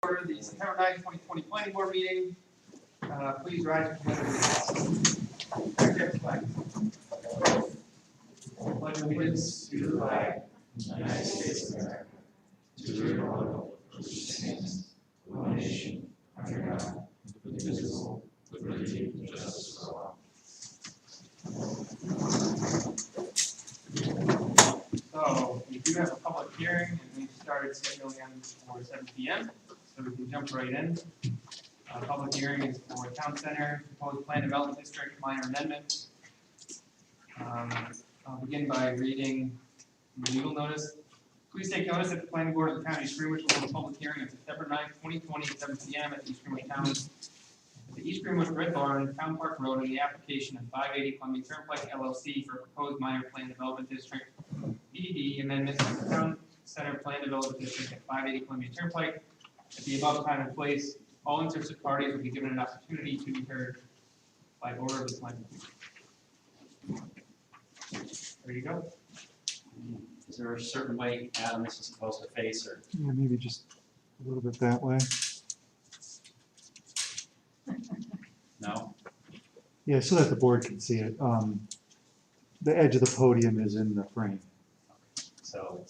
order the September 9th, 2020 planning board meeting. Please rise for the flag. Pledge allegiance to the flag of the United States of America, to the republic which stands one nation under God, indivisible, with liberty and justice for all. So we do have a public hearing, and we've started scheduling them for 7 p.m. So we can jump right in. Public hearing is for Town Center, proposed plan development district minor amendment. I'll begin by reading the legal notice. Please take notice that the planning board of the town of East Greenwich will hold a public hearing on September 9th, 2020 at 7 p.m. at the East Greenwich Town. The East Greenwich Red Barn, Town Park Road, and the application of 580 Columbia Turnpike LLC for proposed minor plan development district PDD amendment to the Town Center Plan Development District at 580 Columbia Turnpike. At the above time and place, all interested parties will be given an opportunity to be heard by order of the planning board. There you go. Is there a certain way Adam is supposed to face, or? Yeah, maybe just a little bit that way. No? Yeah, so that the board can see it. The edge of the podium is in the frame. So,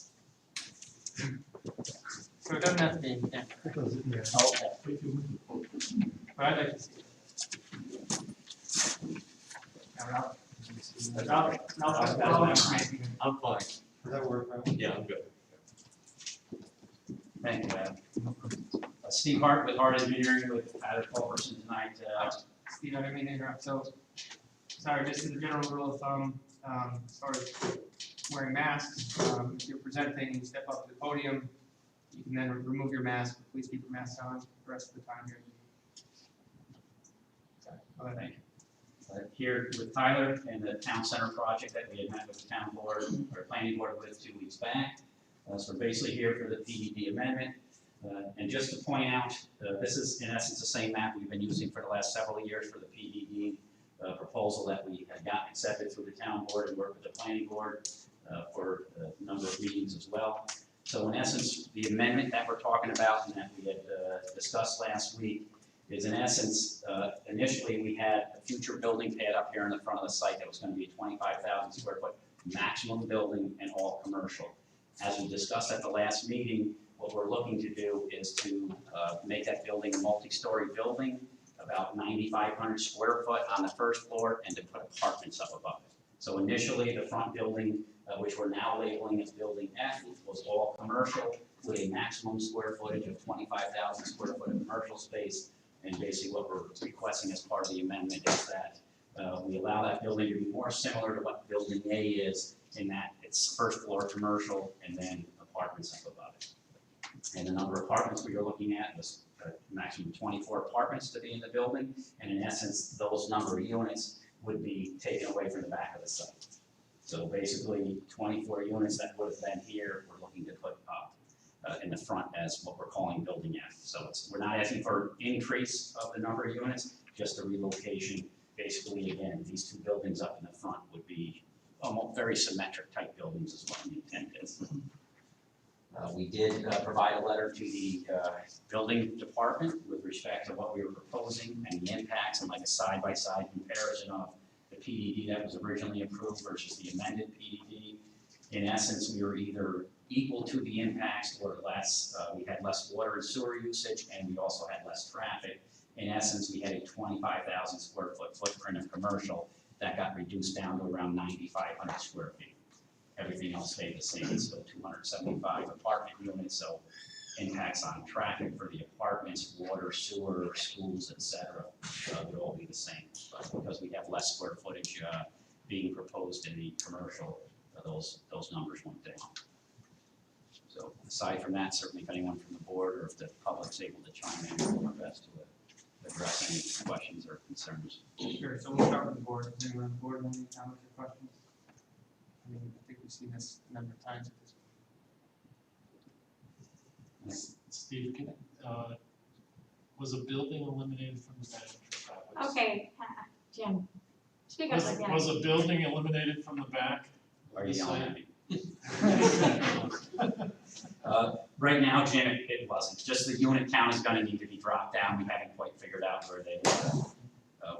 So it doesn't have to be, yeah, Yeah. okay. but I'd like to see it. I'm fine. Does that work? Yeah, I'm good. Thank you, Adam. Steve Hart with Hart Engineering with added person tonight. Steve, I didn't mean to interrupt. So, sorry, just as a general rule of thumb, as far as wearing masks, if you're presenting, you step up to the podium, you can then remove your mask, but please keep your mask on the rest of the time here. Sorry, go ahead. Thank you. Here with Tyler and the town center project that we had met with the town board or planning board with 2 weeks back. So we're basically here for the PDD amendment. And just to point out, this is in essence the same map we've been using for the last several years for the PDD proposal that we had gotten accepted through the town board and worked with the planning board for a number of meetings as well. So in essence, the amendment that we're talking about and that we had discussed last week is in essence, initially we had a future building pad up here in the front of the site that was going to be a 25,000 square foot maximum building and all commercial. As we discussed at the last meeting, what we're looking to do is to make that building a multi-story building, about 9,500 square foot on the first floor, and to put apartments up above it. So initially, the front building, which we're now labeling as Building F, was all commercial with a maximum square footage of 25,000 square foot of commercial space. And basically what we're requesting as part of the amendment is that we allow that building to be more similar to what Building A is, in that it's first floor commercial and then apartments up above it. And the number of apartments we were looking at was maximum 24 apartments to be in the building, and in essence, those number of units would be taken away from the back of the site. So basically, 24 units that would have been here, we're looking to put up in the front as what we're calling Building F. So we're not asking for increase of the number of units, just a relocation. Basically, again, these two buildings up in the front would be almost very symmetric type buildings is what the intent is. We did provide a letter to the building department with respect to what we were proposing and the impacts, and like a side-by-side comparison of the PDD that was originally approved versus the amended PDD. In essence, we were either equal to the impacts or less. We had less water and sewer usage, and we also had less traffic. In essence, we had a 25,000 square foot footprint of commercial that got reduced down to around 9,500 square feet. Everything else stayed the same, so 275 apartment units, so impacts on traffic for the apartments, water, sewer, schools, etc. Would all be the same. But because we have less square footage being proposed in the commercial, those numbers went down. So aside from that, certainly if anyone from the board or if the public's able to chime in, we'll do our best to address any questions or concerns. Sure, so we'll start with the board. Does anyone on the board have any comments or questions? I mean, I think we've seen this a number of times at this point. Steve, was a building eliminated from the back? Okay, Jim, speak up again. Was a building eliminated from the back? Are you yelling at me? Right now, Jim, it wasn't, just the unit count is gonna need to be dropped down, we haven't quite figured out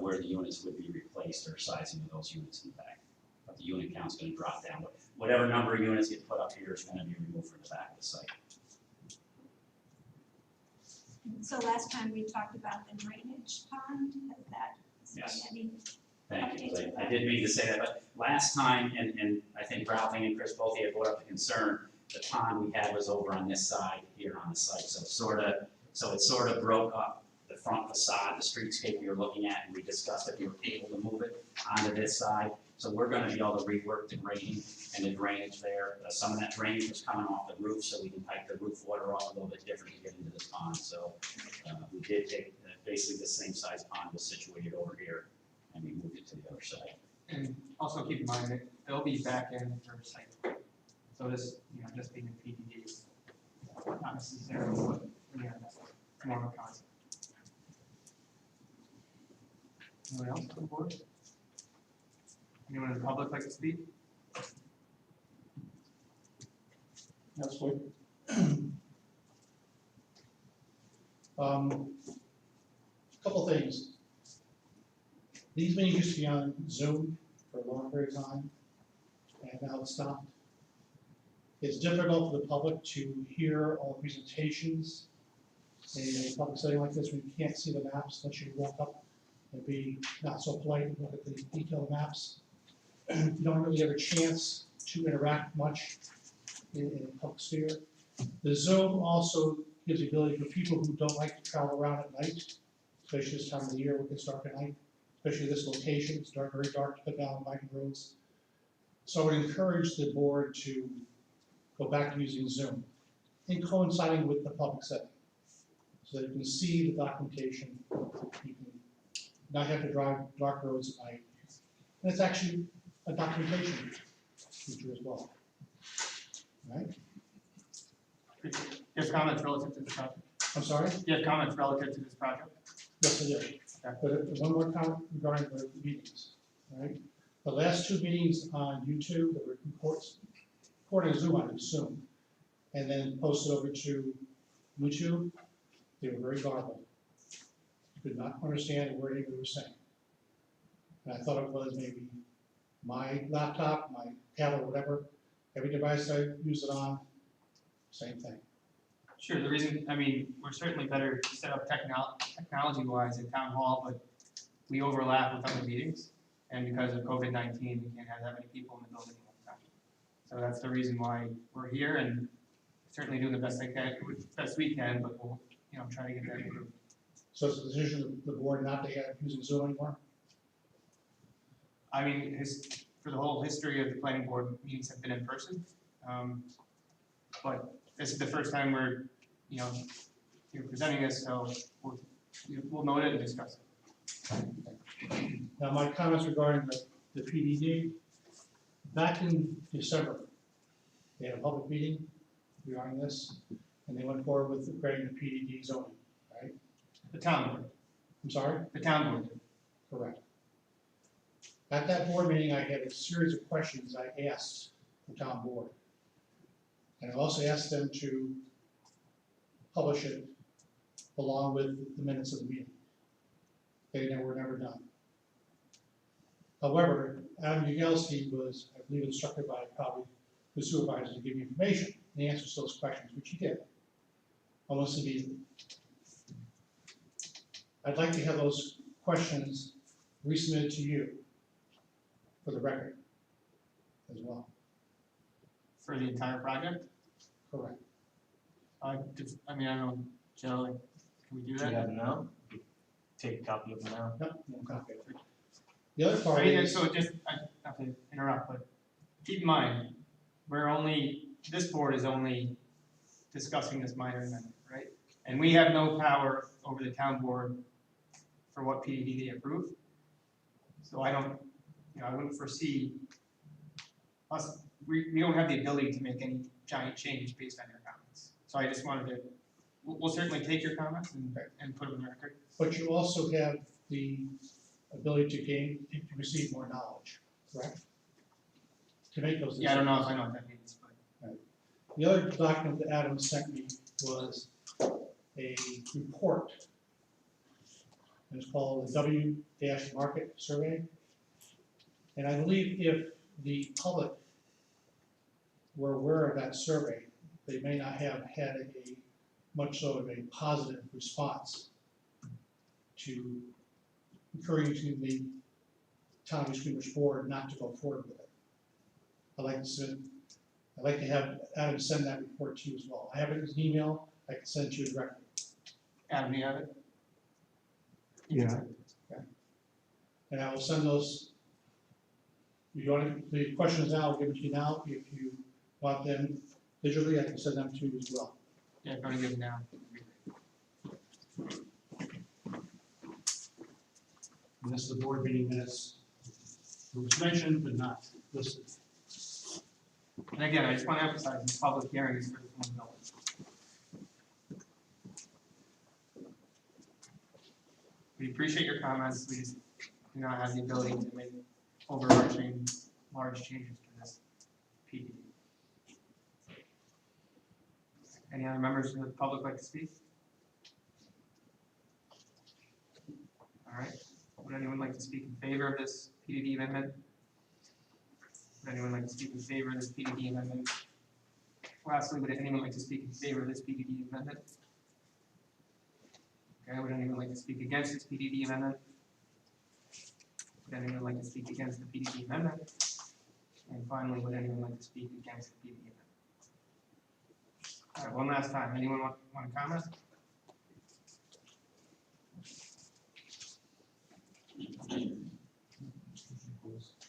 where the units would be replaced or sizing of those units in the back. But the unit count's gonna drop down, but whatever number of units get put up here is gonna be removed from the back of the site. So last time we talked about the drainage pond, has that, Yes. any, Thank you, 'cause I did mean to say that, but last time, and I think Ralph and Chris both had brought up the concern, the pond we had was over on this side here on the site, so it sort of broke up the front facade, the streetscape you're looking at, and we discussed if we were able to move it onto this side. So we're gonna be able to rework the grading and the drainage there. Some of that drainage was coming off the roof, so we can pipe the roof water off a little bit different to get into this pond. So we did take, basically the same size pond was situated over here, and we moved it to the other side. And also keep in mind that they'll be back in for site. So this, just being a PDD is not necessarily what, more of a concept. Anyone else on the board? Anyone in the public like to speak? That's good. Couple things. These meetings used to be on Zoom for a long period of time, and now it's stopped. It's difficult for the public to hear all the presentations in a public setting like this when you can't see the maps unless you walk up and be not so polite and look at the detailed maps. You don't really have a chance to interact much in a public sphere. The Zoom also gives the ability for people who don't like to travel around at night, especially this time of the year when it's dark at night, especially this location, it's dark, very dark to put down biking roads. So I would encourage the board to go back to using Zoom in coinciding with the public setting, so that you can see the documentation, you can not have to drive dark roads at night. And it's actually a documentation feature as well. Right? Do you have comments relative to this project? I'm sorry? Do you have comments relative to this project? Yes, I do. But one more comment regarding the meetings, right? The last two meetings on YouTube that were recorded on Zoom, I assume, and then posted over to YouTube, they were very garbled. You could not understand a word they were saying. And I thought it was maybe my laptop, my tablet, whatever, every device I use it on, same thing. Sure, the reason, we're certainly better set up technology-wise in town hall, but we overlap with other meetings. And because of COVID-19, we can't have that many people in the building all the time. So that's the reason why we're here, and certainly doing the best we can, but we'll, try to get that improved. So it's the decision of the board not to have using Zoom anymore? For the whole history of the planning board, meetings have been in person. But this is the first time we're, you're presenting this, so we'll note it and discuss it. Now, my comments regarding the PDD, back in December, they had a public meeting regarding this, and they went forward with creating the PDD zoning, right? The town board, I'm sorry? the town board. Correct. At that board meeting, I had a series of questions I asked the town board. And I also asked them to publish it along with the minutes of the meeting. They were never done. However, Adam Yagelski was, I believe, instructed by probably the supervisor to give me information and the answers to those questions, which he did, almost immediately. I'd like to have those questions resubmitted to you for the record as well. For the entire project? Correct. I don't know, Joe, can we do Do you that? have them now? Take a copy of them now. No, no copy. The other part is, So just, I have to interrupt, but keep in mind, this board is only discussing this minor amendment, right? And we have no power over the town board for what PDD they approve. So I wouldn't foresee us, we don't have the ability to make any giant changes based on your comments. So I just wanted to, we'll certainly take your comments and put them in the record. but you also have the ability to receive more knowledge, correct? to make those decisions. Yeah, I don't know if I know what that means, but. The other document that Adam sent me was a report. And it's called the W-Market Survey. And I believe if the public were aware of that survey, they may not have had a much so of a positive response to encouraging the town of East Greenwich board not to go forward with it. I'd like to have Adam send that report to you as well. I have it as an email, I can send it to you directly. Adam, do you have it? Yeah. And I will send those, if you want the questions now, I'll give it to you now. If you want them digitally, I can send them to you as well. Yeah, if you want to give it now. And this is the board meeting minutes. It was mentioned but not listed. And again, I just want to emphasize, the public hearing is for the full building. We appreciate your comments, we just do not have the ability to make overarching large changes to this PDD. Any other members of the public like to speak? All right, would anyone like to speak in favor of this PDD amendment? Would anyone like to speak in favor of this PDD amendment? Lastly, would anyone like to speak in favor of this PDD amendment? Okay, would anyone like to speak against this PDD amendment? Would anyone like to speak against the PDD amendment? And finally, would anyone like to speak against the PDD amendment? All right, one last time. Anyone want to comment?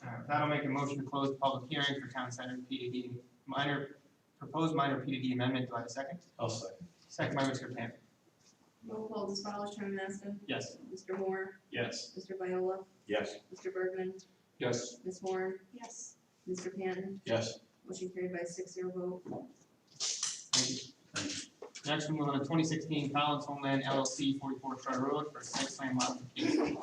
All right, that'll make a motion to close the public hearing for town center PDD proposed minor PDD amendment. Do I have a second? I'll second. Second by Mr. Panic. Roll call as follows, Chairman Maston. Yes. Mr. Moore, Yes. Mr. Viola, Yes. Mr. Bergman, Yes. Ms. Horn, Yes. Mr. Panton. Yes. Motion carried by a 6-0 vote. Thank you. Next, we move on to 2016 Collins Homeland LLC 44 Troy Road for site plan modification.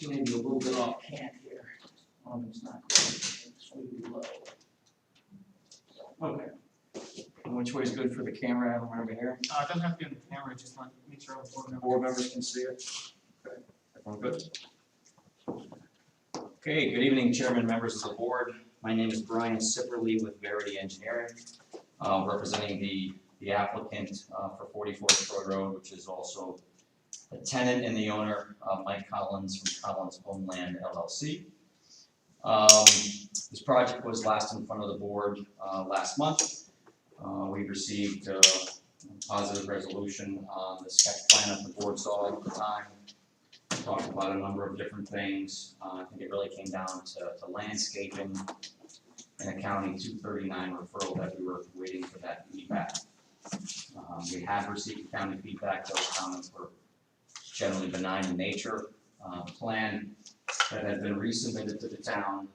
Maybe a little bit off camp here. It's not slightly low. Okay. And which way is good for the camera? I don't remember here. It doesn't have to be on the camera, just want to make sure all the board members. Board members can see it. Okay. Everyone good? Okay, good evening, Chairman, members of the board. My name is Brian Sipperly with Verity Engineering, representing the applicant for 44 Troy Road, which is also a tenant and the owner, Mike Collins from Collins Homeland LLC. This project was last in front of the board last month. We received a positive resolution on the sketch plan that the board saw at the time. We talked about a number of different things. I think it really came down to landscaping and a County 239 referral that we were waiting for that feedback. We have received county feedback. Those comments were generally benign in nature. The plan that has been resubmitted to the town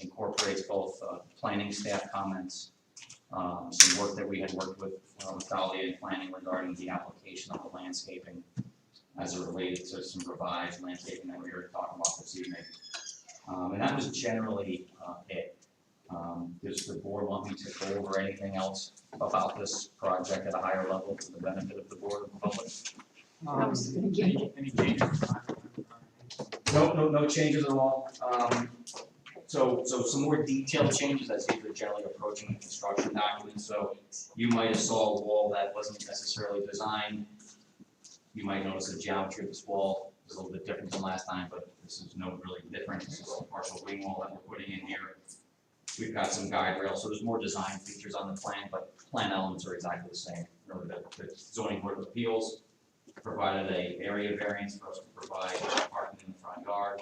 incorporates both planning staff comments, some work that we had worked with Dahlia in planning regarding the application of the landscaping as it related to some revised landscaping that we were talking about this evening. And that was generally it. Does the board want me to go over anything else about this project at a higher level for the benefit of the board and the public? Any changes? No changes at all. So some more detailed changes as you're generally approaching the construction document. So you might have saw a wall that wasn't necessarily designed. You might notice the geometry of this wall It's a little bit different than last time, but this is no really different. This is a partial wing wall that we're putting in here. We've got some guide rails, so there's more design features on the plan, but plan elements are exactly the same. Really, the zoning board of appeals provided a area variance for us to provide parking in the front yard.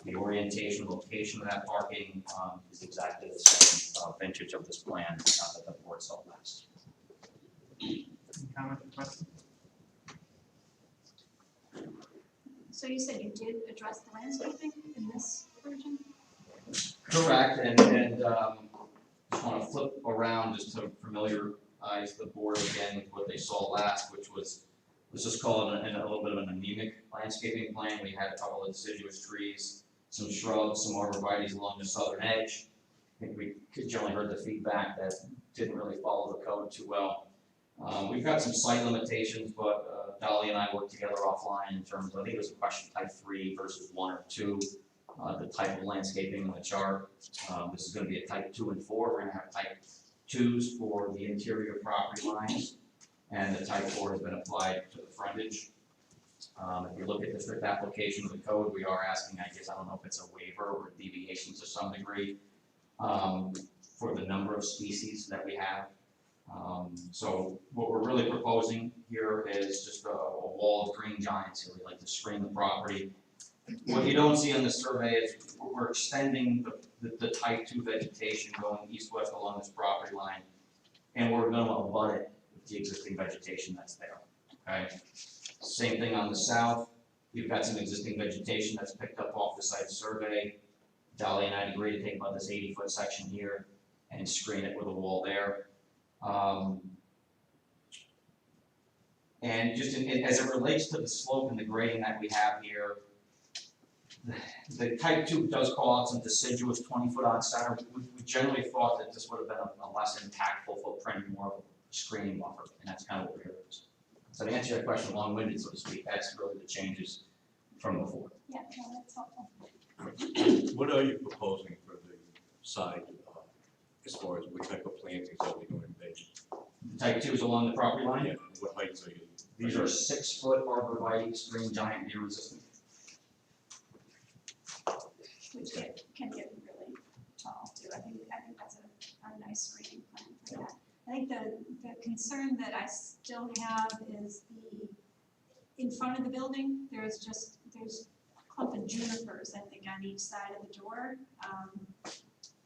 The orientation, location of that parking is exactly the same vintage of this plan that the board saw last. Any comments or questions? So you said you did address the landscaping in this version? Correct, and just want to flip around just to familiarize the board again with what they saw last, which was, let's just call it a little bit of an anemic landscaping plan. We had a couple of deciduous trees, some shrubs, some arborvitaes along the southern edge. I think we generally heard the feedback that didn't really follow the code too well. We've got some site limitations, but Dolly and I worked together offline in terms of, I think it was a question type 3 versus 1 or 2, the type of landscaping in the chart. This is going to be a type 2 and 4. We're going to have type 2s for the interior property lines, and the type 4 has been applied to the frontage. If you look at the strict application of the code, we are asking, I guess, I don't know if it's a waiver or deviation to some degree, for the number of species that we have. So what we're really proposing here is just a wall of green giants here. We like to screen the property. What you don't see on the survey is we're extending the type 2 vegetation going east-west along this property line, and we're going to abut it with the existing vegetation that's there. Okay. Same thing on the south. We've got some existing vegetation that's picked up off the site survey. Dolly and I agreed to take about this 80-foot section here and screen it with a wall there. And just as it relates to the slope and the grading that we have here, the type 2 does call out some deciduous 20-foot on center. We generally thought that this would have been a less impactful footprint, more of a screening buffer, and that's kind of what we're here. So to answer your question, long-winded, so to speak, that's really the changes from before. Yeah, no, that's helpful. What are you proposing for the side, as far as what type of plantings are we going to be? Type 2 is along the property line. Yeah, what heights are you? These are 6-foot arborvitae, green giant, deer resistant. Which can get really tall too. I think that's a nice screening plan for that. I think the concern that I still have is in front of the building, there's a clump of junipers, I think, on each side of the door.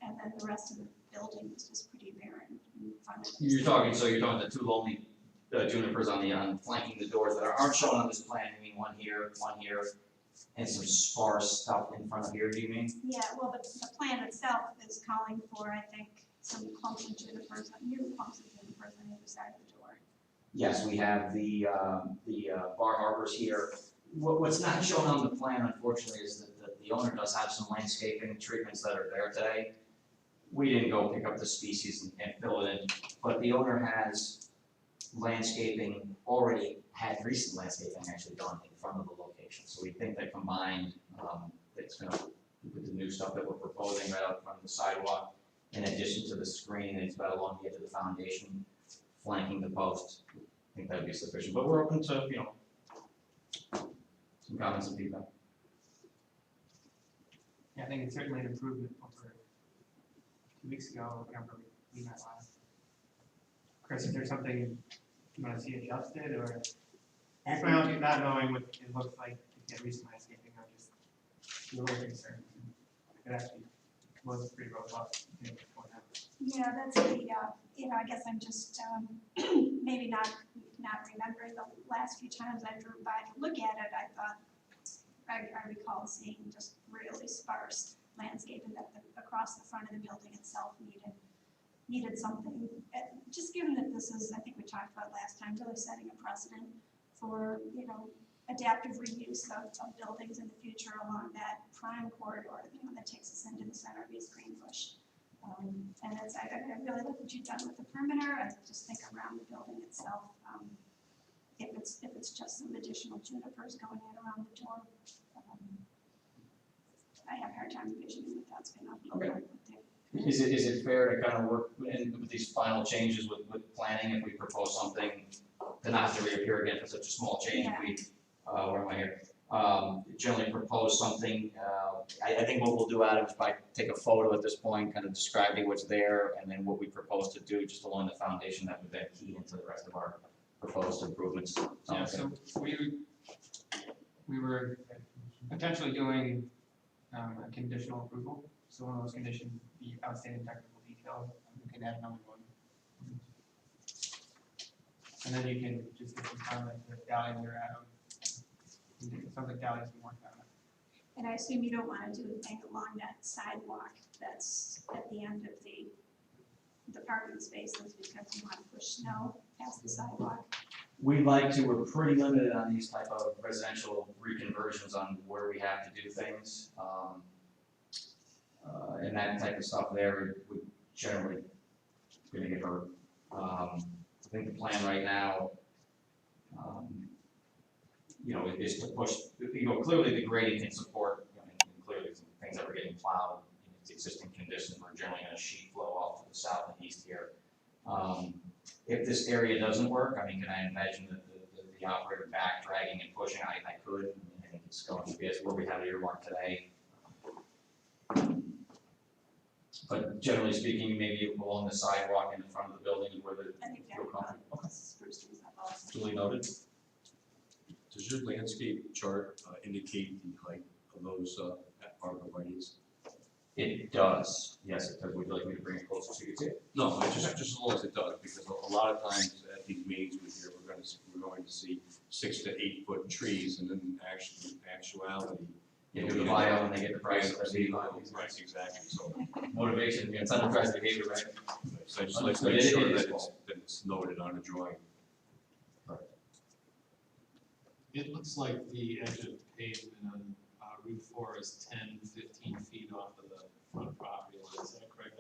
And then the rest of the building is just pretty barren in front of it. You're talking the 2 lonely junipers on flanking the doors that aren't shown on this plan. I mean, one here, and some sparse stuff in front of here, do you mean? Yeah, well, the plan itself is calling for, I think, some clumps of junipers, new clumps of junipers on either side of the door. Yes, we have the bar harbors here. What's not shown on the plan, unfortunately, is that the owner does have some landscaping treatments that are there today. We didn't go pick up the species and fill it in, but the owner has landscaping had recent landscaping actually done in front of the location. So we think that combined, it's going to, with the new stuff that we're proposing right out front of the sidewalk, in addition to the screening that's about along the edge of the foundation, flanking the post, I think that would be sufficient. But we're open to, some comments and feedback. Yeah, I think it's certainly an improvement over 2 weeks ago, or whenever we met last. Chris, is there something you want to see adjusted, or just my own, not knowing what it looks like if you have recent landscaping, I'm just a little concerned. It actually was pretty robust. Yeah, that's I guess I'm just maybe not remembering the last few times I drove by to look at it. I recall seeing just really sparse landscaping that across the front of the building itself needed something. Just given that this is, I think we talked about last time, really setting a precedent for adaptive reuse of buildings in the future along that prime corridor, that takes us into the center of East Greenbush. And I really like what you've done with the perimeter. I just think around the building itself, if it's just some additional junipers going in around the door, I have a hard time envisioning that that's going to be Okay. Is it fair to kind of work with these final changes with planning if we propose something to not have to reappear again for such a small change? Yeah. Where am I here? generally propose something. I think what we'll do, Adam, is by take a photo at this point, kind of describing what's there, and then what we propose to do, just along the foundation that would then key into the rest of our proposed improvements. Yeah, so we were potentially doing a conditional approval, so one of those conditions, the outstanding technical details, we can add another one. And then you can just get some comment to Dahlia or Adam. It sounds like Dahlia's been working on it. And I assume you don't want to do anything along that sidewalk that's at the end of the parking spaces because you want to push snow past the sidewalk. We'd like to, we're pretty limited on these type of residential reconversions on where we have to do things. And that type of stuff there would generally gonna get hurt. I think the plan right now, is to push, clearly the grading can support, and clearly some things that are getting plowed, it's existing conditions, we're generally gonna sheet flow off to the south and east here. If this area doesn't work, can I imagine that the operator back dragging and pushing, I could, I think it's going to be as where we have it earmarked today. But generally speaking, maybe along the sidewalk in the front of the building is where the, I think feel comfortable. spruce trees up also. Duly noted. Does your landscape chart indicate the height of those arborvitaes? It does, yes, it does. Would you like me to bring it closer so you can see it? No, just as long as it does, because a lot of times at these meetings we hear, we're going to see 6 to 8 foot trees, and then actuality. You do the bio and they get the price. Right, exactly, so. Motivation, incentive drives behavior, right? So I just like to make sure that it's noted on a drawing. It looks like the edge of pavement on Route 4 is 10, 15 feet off of the front property line, is that correct?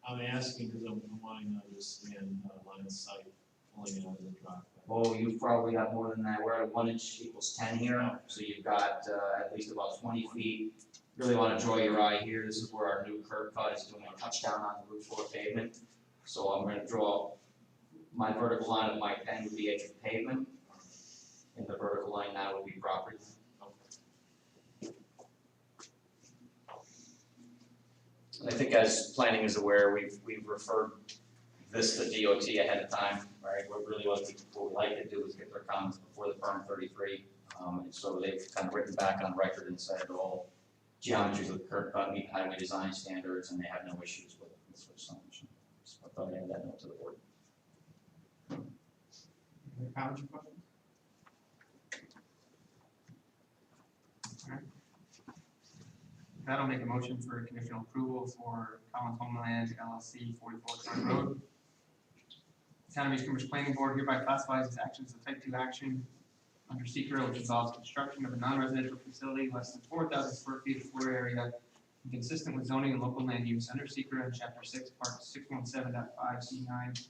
I'm asking because I'm wanting to understand line of sight pulling out of the driveway. Oh, you've probably got more than that. We're at 1 inch equals 10 here, so you've got at least about 20 feet. Really want to draw your eye here. This is where our new curb cut is doing a touchdown on the Route 4 pavement. So I'm going to draw my vertical line of my pen with the edge of pavement, and the vertical line now will be property. And I think as planning is aware, we've referred this to DOT ahead of time, right? What we like to do is get their comments before the perm 33. And so they've kind of written back on record and said all geometries of the curb cut meet highway design standards and they have no issues with switch signage. So I thought I'd add that note to the board. Any comments or questions? All right. That'll make a motion for conditional approval for Collins Homeland LLC 44 Front Road. Town of East Cambridge Planning Board hereby classifies as actions a type 2 action under secret, which involves construction of a non-residential facility less than 4,000 square feet of floor area consistent with zoning and local land use under secret in Chapter 6, Part 617.5 C9.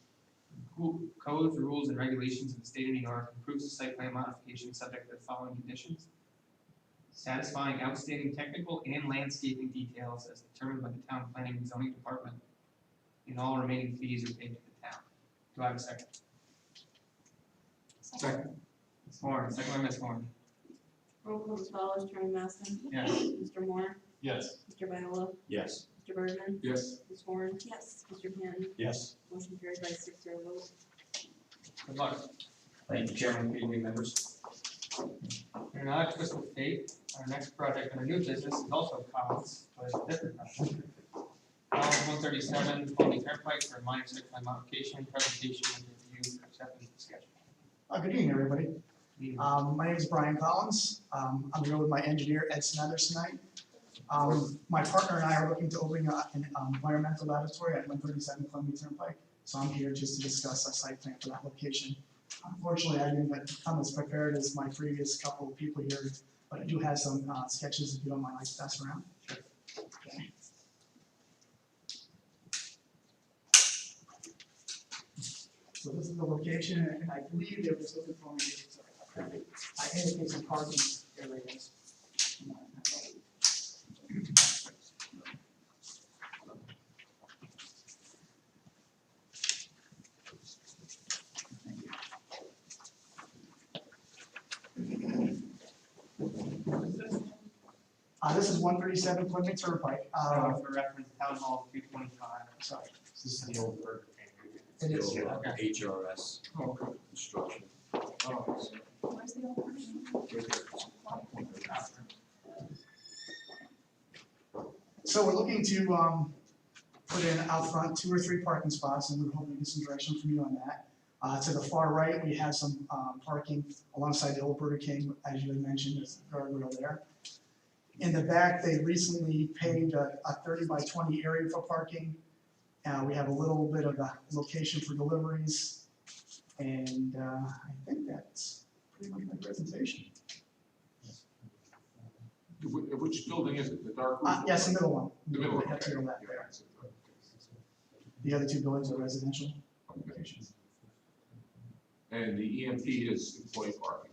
Codes, rules, and regulations of the state of New York approves the site plan modification subject to the following conditions. Satisfying outstanding technical and landscaping details as determined by the town planning and zoning department, and all remaining fees are paid to the town. Do I have a second? Second. Ms. Moore, second by Ms. Moore. Roll call as follows, Chairman Maston. Yes. Mr. Moore, Yes. Mr. Viola, Yes. Mr. Bergman, Yes. Ms. Horn, Yes. Mr. Canton, Yes. motion carried by 6-0 vote. Good luck. Thank you, Chairman, committee members. And now to Crystal State, our next project under new business is also Collins, but it's a different project. Collins 137, Colby Turnpike for a minor site plan modification, presentation, and review for acceptance of sketch. Good evening, everybody. My name is Brian Collins. I'm here with my engineer, Ed Smathers, tonight. My partner and I are looking to open an environmental laboratory at 137 Columbia Turnpike. So I'm here just to discuss our site plan for that location. Unfortunately, I didn't come as prepared as my previous couple of people here, but I do have some sketches if you don't mind, I can pass around. Okay. So this is the location, and I believe they were looking for me. I indicate some parking areas. This is 137 Plymouth Turnpike. So for reference, Town Hall 225. Sorry, This is the old Burger King. it is. Still, Okay. HRS construction. Where's the old person? So we're looking to put in out front 2 or 3 parking spots, and we're hoping to get some direction from you on that. To the far right, we have some parking alongside the old Burger King, as you had mentioned, there's a guardrail there. In the back, they recently paved a 30 by 20 area for parking. We have a little bit of a location for deliveries, and I think that's pretty much my presentation. Which building is it, the dark roof? Yes, the middle one. The middle one, Right up to okay. your left Yeah, there. that's it. The other 2 buildings are residential Okay. locations. And the EMP is employee parking?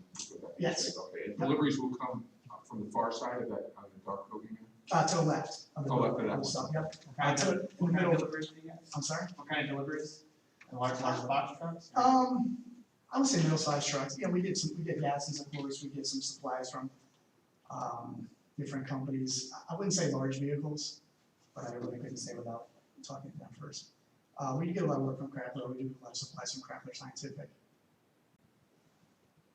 Yes. Okay, and deliveries will come from the far side of that, on the dark building? To the left of the Oh, left of building, that south, yep. What kind to- of, in the what kind of middle. deliveries do you get? I'm sorry? What kind of deliveries? Large box trucks? I would say middle-sized trucks. Yeah, we get gases, of course, we get some supplies from, different companies. I wouldn't say large vehicles, but I really couldn't say without talking to them first. We get a lot of work from Crackler, we do a lot of supplies from Crackler Scientific.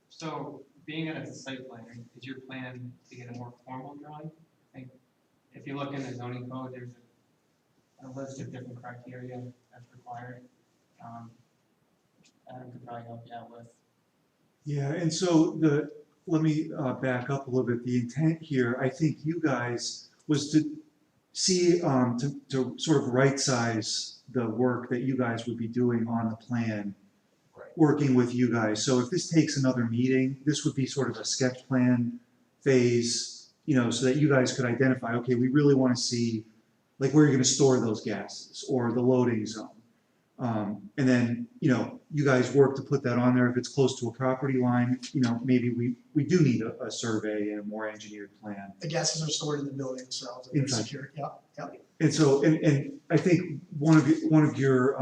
So, being that it's a site plan, is your plan to get a more formal drawing? I think if you look in the zoning code, there's a list of different criteria that's required. Adam could probably help you out with. Yeah, and so let me back up a little bit. The intent here, I think you guys, was to see, to sort of right-size the work that you guys would be doing on the plan, Right. working with you guys. So if this takes another meeting, this would be sort of a sketch plan phase, so that you guys could identify, okay, we really want to see, like, where you're going to store those gases or the loading zone. And then, you guys work to put that on there. If it's close to a property line, maybe we do need a survey and a more engineered plan. The gases are stored in the building themselves, and they're Inside. secure, yep. And so, and I think one of your,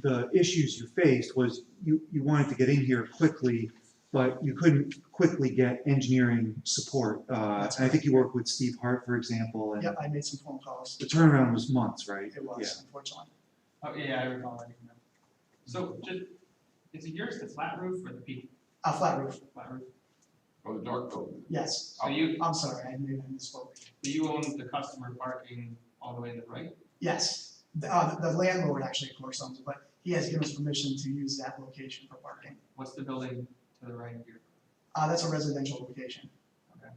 the issues you faced was you wanted to get in here quickly, but you couldn't quickly get engineering support. That's And I think you worked with Steve Hart, for example, and Yep, I made some phone calls. the turnaround was months, right? It was, unfortunately. Oh, yeah, I recall that. So, is it yours the flat roof or the peak A flat roof, flat roof? Oh, the dark building. yes. So you, I'm sorry, I maybe misspoke. own the customer parking all the way to the right? Yes, the landlord actually, of course, owns it, but he has given us permission to use that location for parking. What's the building to the right of your? That's a residential location. Okay.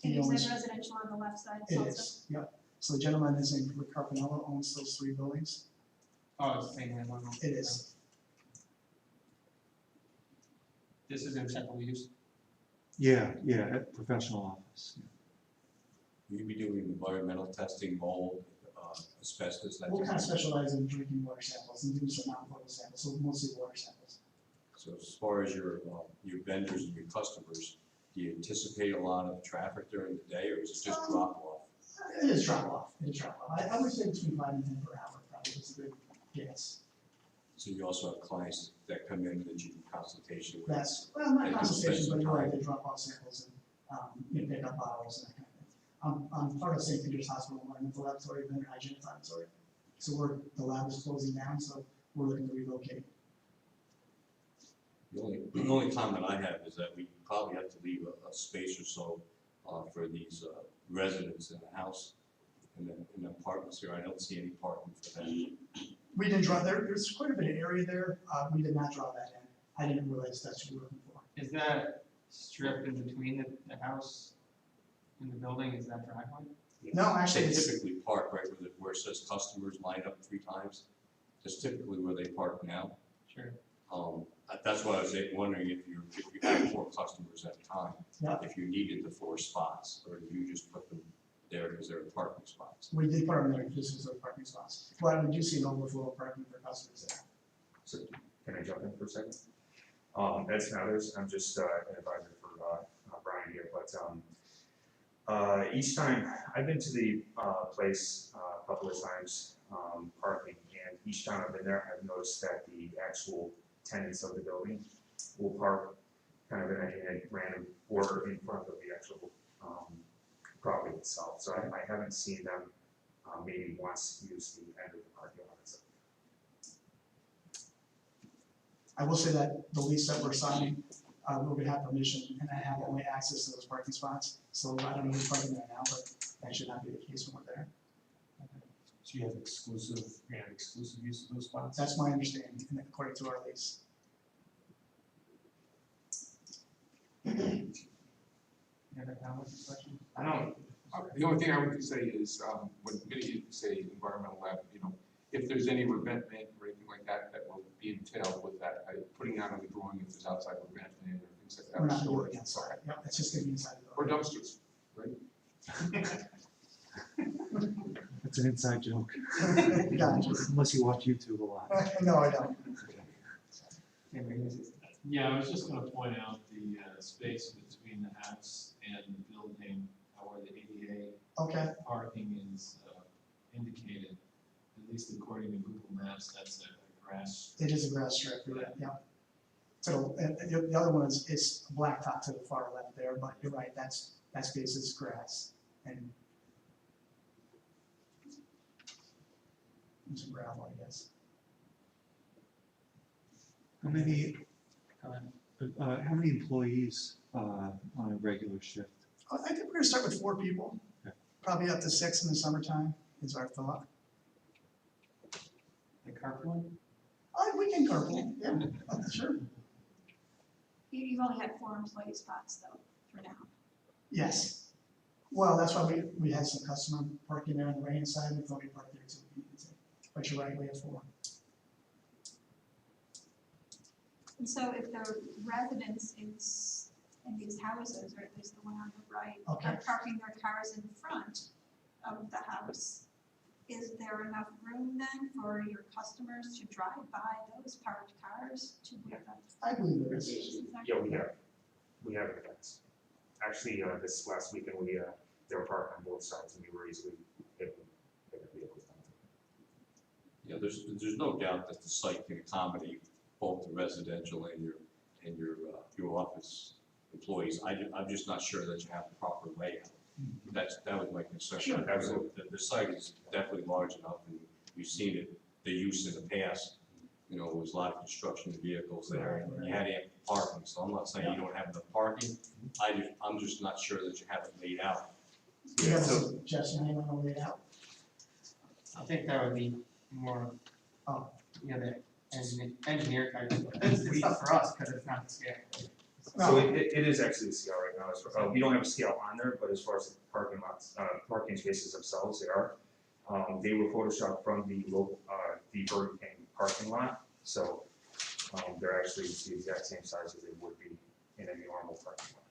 And He you owns, said residential on the left side it also? is, yep. So the gentleman, his name is Rick Carpinello, owns those 3 buildings. Oh, it's the same landlord. It is. This is in central use. Yeah, at professional office. Will you be doing environmental testing, mold, asbestos, that We'll kind of type of thing? specialize in drinking water samples and do some non-potable samples, so mostly water samples. So as far as your vendors and your customers, do you anticipate a lot of traffic during the day, or is it just drop off? It is drop off, I would say between 5 and 10 per hour, probably is a good guess. So you also have clients that come in that you do consultation with? That's, well, not And consultations, spend but some more like time. they drop off samples and, pick up bottles and that kind of thing. I'm part of St. Peter's Hospital Environmental Laboratory, Vendor Hygienic Laboratory. So the lab is closing down, so we're looking to relocate. The only comment I have is that we probably have to leave a space or so for these residents in the house and then in the apartments here. I don't see any parking for them. We didn't draw, there's quite a bit of area there, we did not draw that in. I didn't realize that's what you were looking for. Is that strip in between the house and the building, is that driveway? No, actually, They it's, typically park right where it says customers lined up 3 times. That's typically where they park now. Sure. That's why I was wondering if you have 4 customers at a time, Yeah. if you needed the 4 spots, or do you just put them there because they're parking spots? we did put them there just as parking spots, but we do see an overflow of parking for customers there. So, can I jump in for a second? Ed Smathers, I'm just an advisor for Brian here, but each time, I've been to the place a couple of times, parking, and each time I've been there, I've noticed that the actual tenants of the building will park kind of in a random order in front of the actual property itself. So I haven't seen them maybe once use the end of the parking lot itself. I will say that the lease that we're signing, we're gonna have permission and I have only access to those parking spots. So I don't know who's parking there now, but that should not be the case when we're there. So you have exclusive use of those spots? That's my understanding, and according to our lease. Any other comments, questions? I don't, The only thing I would say is, when you say environmental lab, if there's any revetment or anything like that, that will be entailed with that, putting out on the drawing if there's outside revetment or things like that. We're or not doing storage. it outside, yeah, it's just gonna be inside the Or building. dumpsters, right? That's an inside joke, Gotcha. unless you watch YouTube a lot. No, I don't. Yeah, I was just gonna point out the space between the house and the building, where the ADA Okay, parking is indicated, at least according to Google Maps, that's a grass. it is a grass strip, yeah. So, and the other one is blacktop to the far left there, but you're right, that space is grass and some gravel, I guess. How many employees on a regular shift? I think we're gonna start with 4 people, Okay. probably up to 6 in the summertime is our thought. the carpooling? We can carpool, yeah, sure. You've only had 4 employee spots though, for now. Yes. Well, that's why we had some customer parking there on the right-hand side, we thought we parked there too. But you're right, we have 4. And so if the residence is in these houses, or at least the one on the right, Okay. are parking their cars in front of the house, is there enough room then for your customers to drive by those parked cars to where the I believe there is. spaces are? Yeah, we have events. Actually, this last weekend, they were parked on both sides and we were easily able to get the vehicles down. Yeah, there's no doubt that the site can accommodate both the residential and your office employees. I'm just not sure that you have the proper layout. That was my concern. Sure. The site is definitely large enough, and you've seen it, the use in the past. There was a lot of construction vehicles there, and you had ample parking, so I'm not saying you don't have enough parking. I'm just not sure that you have it laid out. Do you have a suggestion, how you wanna lay it out? I think that would be more, Oh. the engineer type of, it's tough for us, because it's not the scale. So it is actually a scale right now. We don't have a scale on there, but as far as the parking lots, parking spaces themselves, they are. They were photoshopped from the local, the Burger King parking lot, so they're actually the exact same size as they would be in a normal parking lot.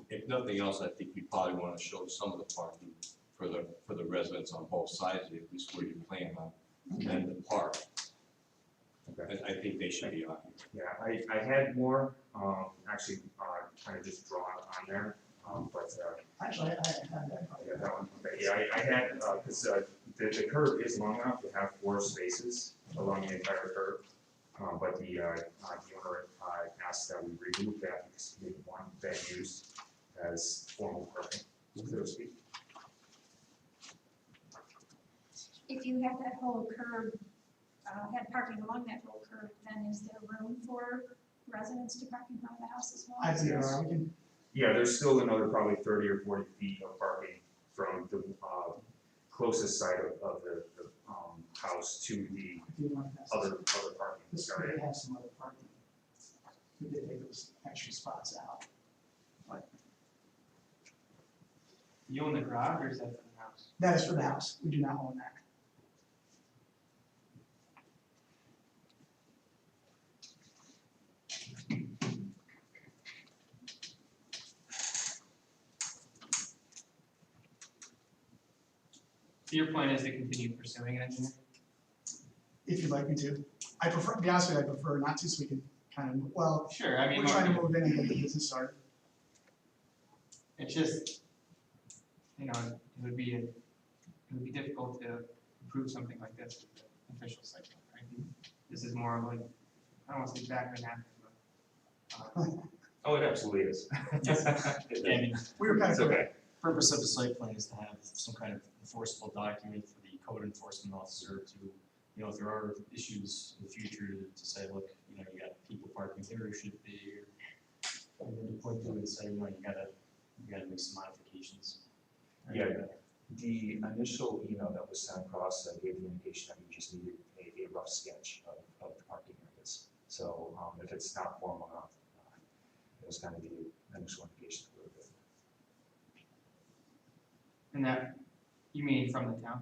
If nothing else, I think we probably want to show some of the parking for the residents on both sides, at least where you plan on, and the park. Okay. I think they should be on here. Yeah, I had more, actually, kind of just drawn on there, but, Actually, I have that. yeah, that one, okay, yeah, I had, because, the curve is long enough to have 4 spaces along the entire curve. But the owner, asked that we remove that because we didn't want that used as formal parking, so to speak. If you had that whole curb, had parking along that whole curb, then is there room for residents to park in front of the house as well? I see, we can, Yeah, there's still another probably 30 or 40 feet of parking from the closest side of the house to the if you want that. other parking This area. could have some other parking. We did take those extra spots out. You own the garage, or is that for the house? That is for the house, we do not own that. So your plan is to continue pursuing an engineer? If you'd like me to. I prefer, to be honest with you, I prefer not to, so we can kind of, well, Sure, I mean, we're trying to move in and get the business started. it's just, it would be difficult to approve something like this with the official site plan, right? This is more like, I don't want to say exactly happening, but. Oh, it absolutely is. I mean, We were kind It's of, okay. purpose of the site plan is to have some kind of enforceable document for the code enforcement officer to, you know, if there are issues in the future, to say, look, you know, you got people parking here who should be, or and then to point to it and say, you know, you gotta make some modifications. Yeah, the initial email that was sent across gave the indication that we just needed a rough sketch of the parking areas. So if it's not formal enough, it was kind of the initial indication a little bit. And that, you mean from the town?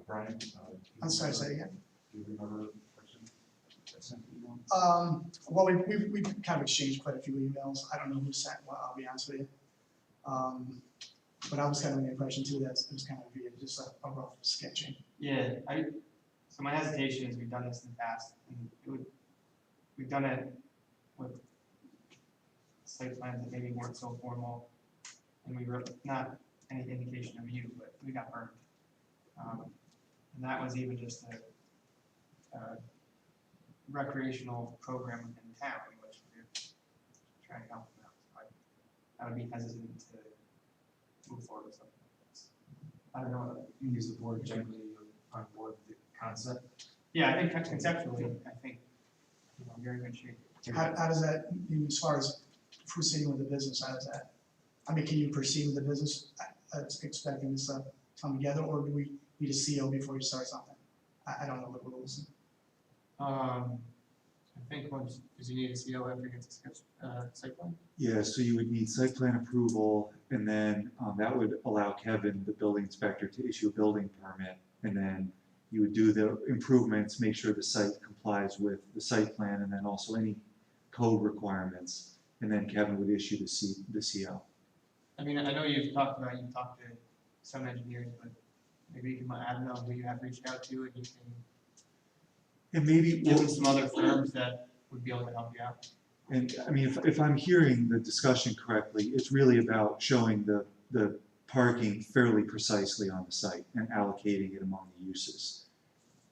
Brian? I'm sorry, say again. Do you remember the question that sent the email? Well, we've kind of exchanged quite a few emails. I don't know who sent what, I'll be honest with you. But I was kind of under the impression too that it was kind of via just a rough sketching. Yeah, so my hesitation is we've done this in the past, and we've done it with site plans that maybe weren't so formal, and we were not any indication of you, but we got burned. And that was even just a recreational program within town, which we're trying to help them out. So I would be hesitant to move forward with something like this. I don't know, is the board generally on board with the concept? Yeah, I think conceptually, I think, you know, you're in good shape. How does that, as far as proceeding with the business, how does that, I mean, can you proceed with the business expecting this to come together, or do we need a CO before you start something? I don't know the rules. I think once, because you need a CO after you get the site plan. Yeah, so you would need site plan approval, and then that would allow Kevin, the building inspector, to issue a building permit, and then you would do the improvements, make sure the site complies with the site plan, and then also any code requirements, and then Kevin would issue the CO. I mean, I know you've talked to some engineers, but maybe you can let Adam know who you have reached out to, and you can And maybe, give him some other firms that would be able to help you out. and I mean, if I'm hearing the discussion correctly, it's really about showing the parking fairly precisely on the site and allocating it among the uses.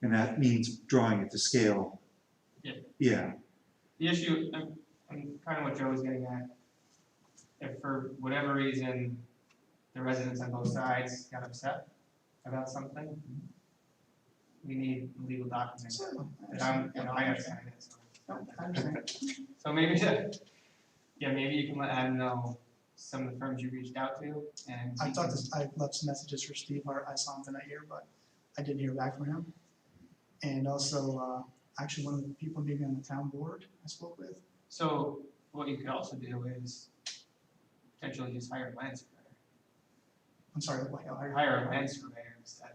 And that means drawing it to scale. Yeah. Yeah, The issue, and kind of what Joe was getting at, if for whatever reason the residents on both sides got upset about something, we need legal documents that I understand it. So. So maybe, yeah, maybe you can let Adam know some of the firms you reached out to, and I left some messages for Steve, I saw him tonight here, but I didn't hear back from him. And also, actually one of the people maybe on the town board I spoke with. So what you could also do is potentially just hire a land surveyor. I'm sorry, Hire a land surveyor instead.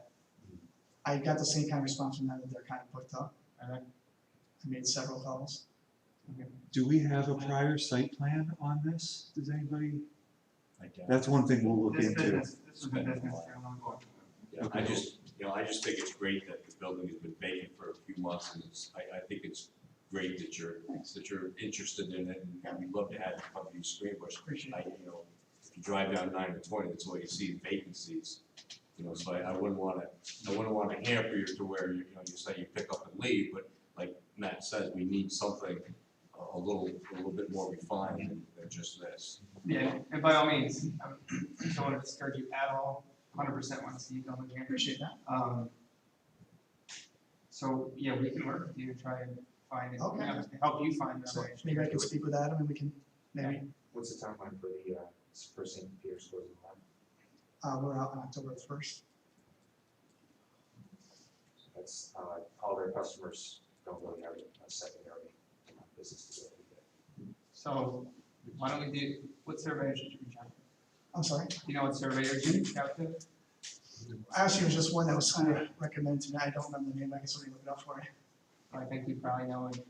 I got the same kind of response from them that they're kind of booked up. Alright. I made several calls. Okay. do we have a prior site plan on this? Does anybody? I doubt. That's one thing we'll look This into. business, this is the business here, I'm not going. Yeah, I just think it's great that the building has been vacant for a few months, and I think it's great that you're interested in it, and we'd love to have you come to East Greenbush. Appreciate You know, if you drive down 9 to 20, that's all you see, vacancies. You know, so I wouldn't want to hamper you to where you say you pick up and leave, but like Matt says, we need something a little bit more refined than just this. Yeah, and by all means, I don't want to discourage you at all, 100% want to see you come in here. Appreciate that. So, yeah, we can work with you and try and find it, Okay. help you find the So way. maybe I can speak with Adam and we can, maybe, What's the timeline for the for St. Peter's closing line? we're out on October 1st. So that's all their customers don't really have a secondary business to do. So, why don't we do, what surveyors did you reach out to? I'm sorry. Do you know what surveyors you reached out to? Actually, it was just one that was kind of recommended to me. I don't remember the name. I can certainly look it up for you. I think you probably know it.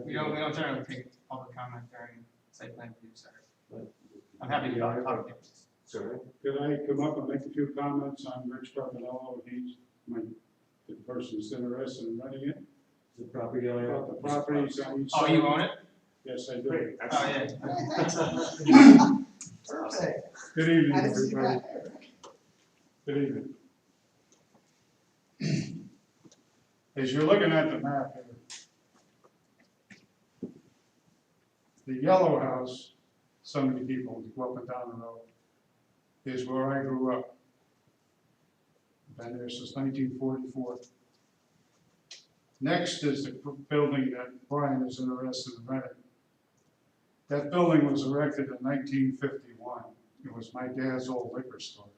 We don't generally take public comment during site plan review, sir. I'm happy to talk to you. Survey? Could I come up and make a few comments on Rich Barbanello, he's the person who's interested in running it? The property owner? About the properties on each Oh, side. you own it? Yes, I do. Great, Oh, yeah. Perfect. Good evening, I didn't see everybody. that. Good evening. As you're looking at the map here, the yellow house so many people go up and down the road, is where I grew up. Been there since 1944. Next is the building that Brian is interested in renting. That building was erected in 1951. It was my dad's old liquor store.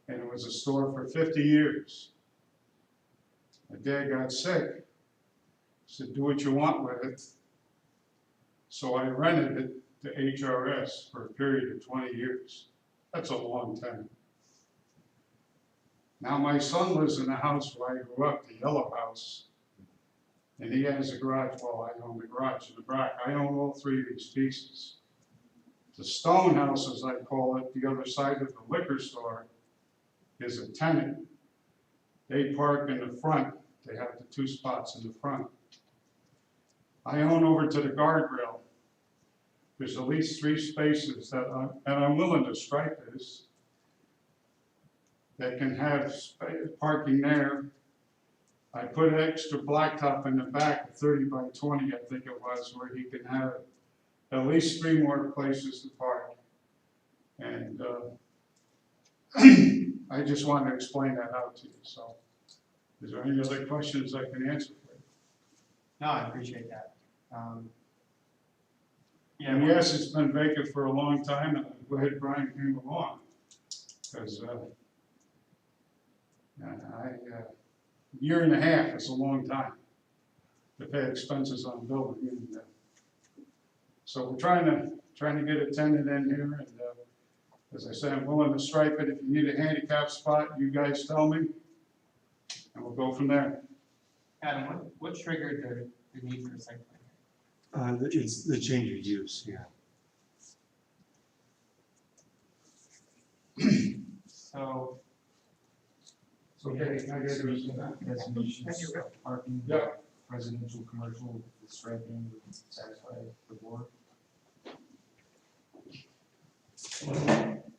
And it was a store for 50 years. My dad got sick. Said, do what you want with it. So I rented it to HRS for a period of 20 years. That's a long time. Now my son lives in the house where I grew up, the yellow house. And he has a garage, well, I own the garage in the back. I own all three of these pieces. The stone house, as I call it, the other side of the liquor store, is a tenant. They park in the front. They have the 2 spots in the front. I own over to the guardrail. There's at least 3 spaces that and I'm willing to stripe this, that can have parking there. I put extra blacktop in the back, 30 by 20, I think it was, where he can have at least 3 more places to park. And I just wanted to explain that out to you. So, is there any other questions I can answer for you? No, I appreciate that. Yeah, And yes, it's been vacant for a long time, and I'm glad Brian came along, because year and a half is a long time to pay expenses on building. And, so we're trying to get a tenant in here, and as I said, I'm willing to stripe it. If you need a handicap spot, you guys tell me, and we'll go from there. Adam, what triggered the need for a site plan? It's the change of use, yeah. So, Okay, can I get Designations of parking, Yeah. residential, commercial, the striping would satisfy the board.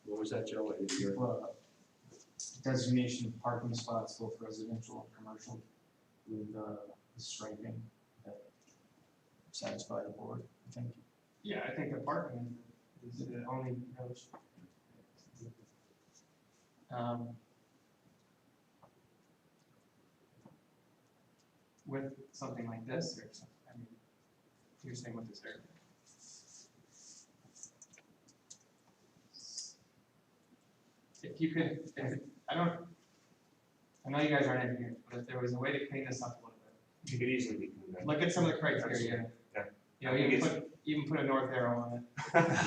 What was that, Joe? I didn't hear. Designation of parking spots, both residential and commercial, with the striping that satisfy the board, I think. yeah, I think the parking is the only approach. With something like this, or something, I mean, you're saying with this area. If you could, I know you guys aren't engineers, but if there was a way to clean this up a little bit. You could easily be doing that. Look at some of the criteria. Yeah. You know, even put a north arrow on it,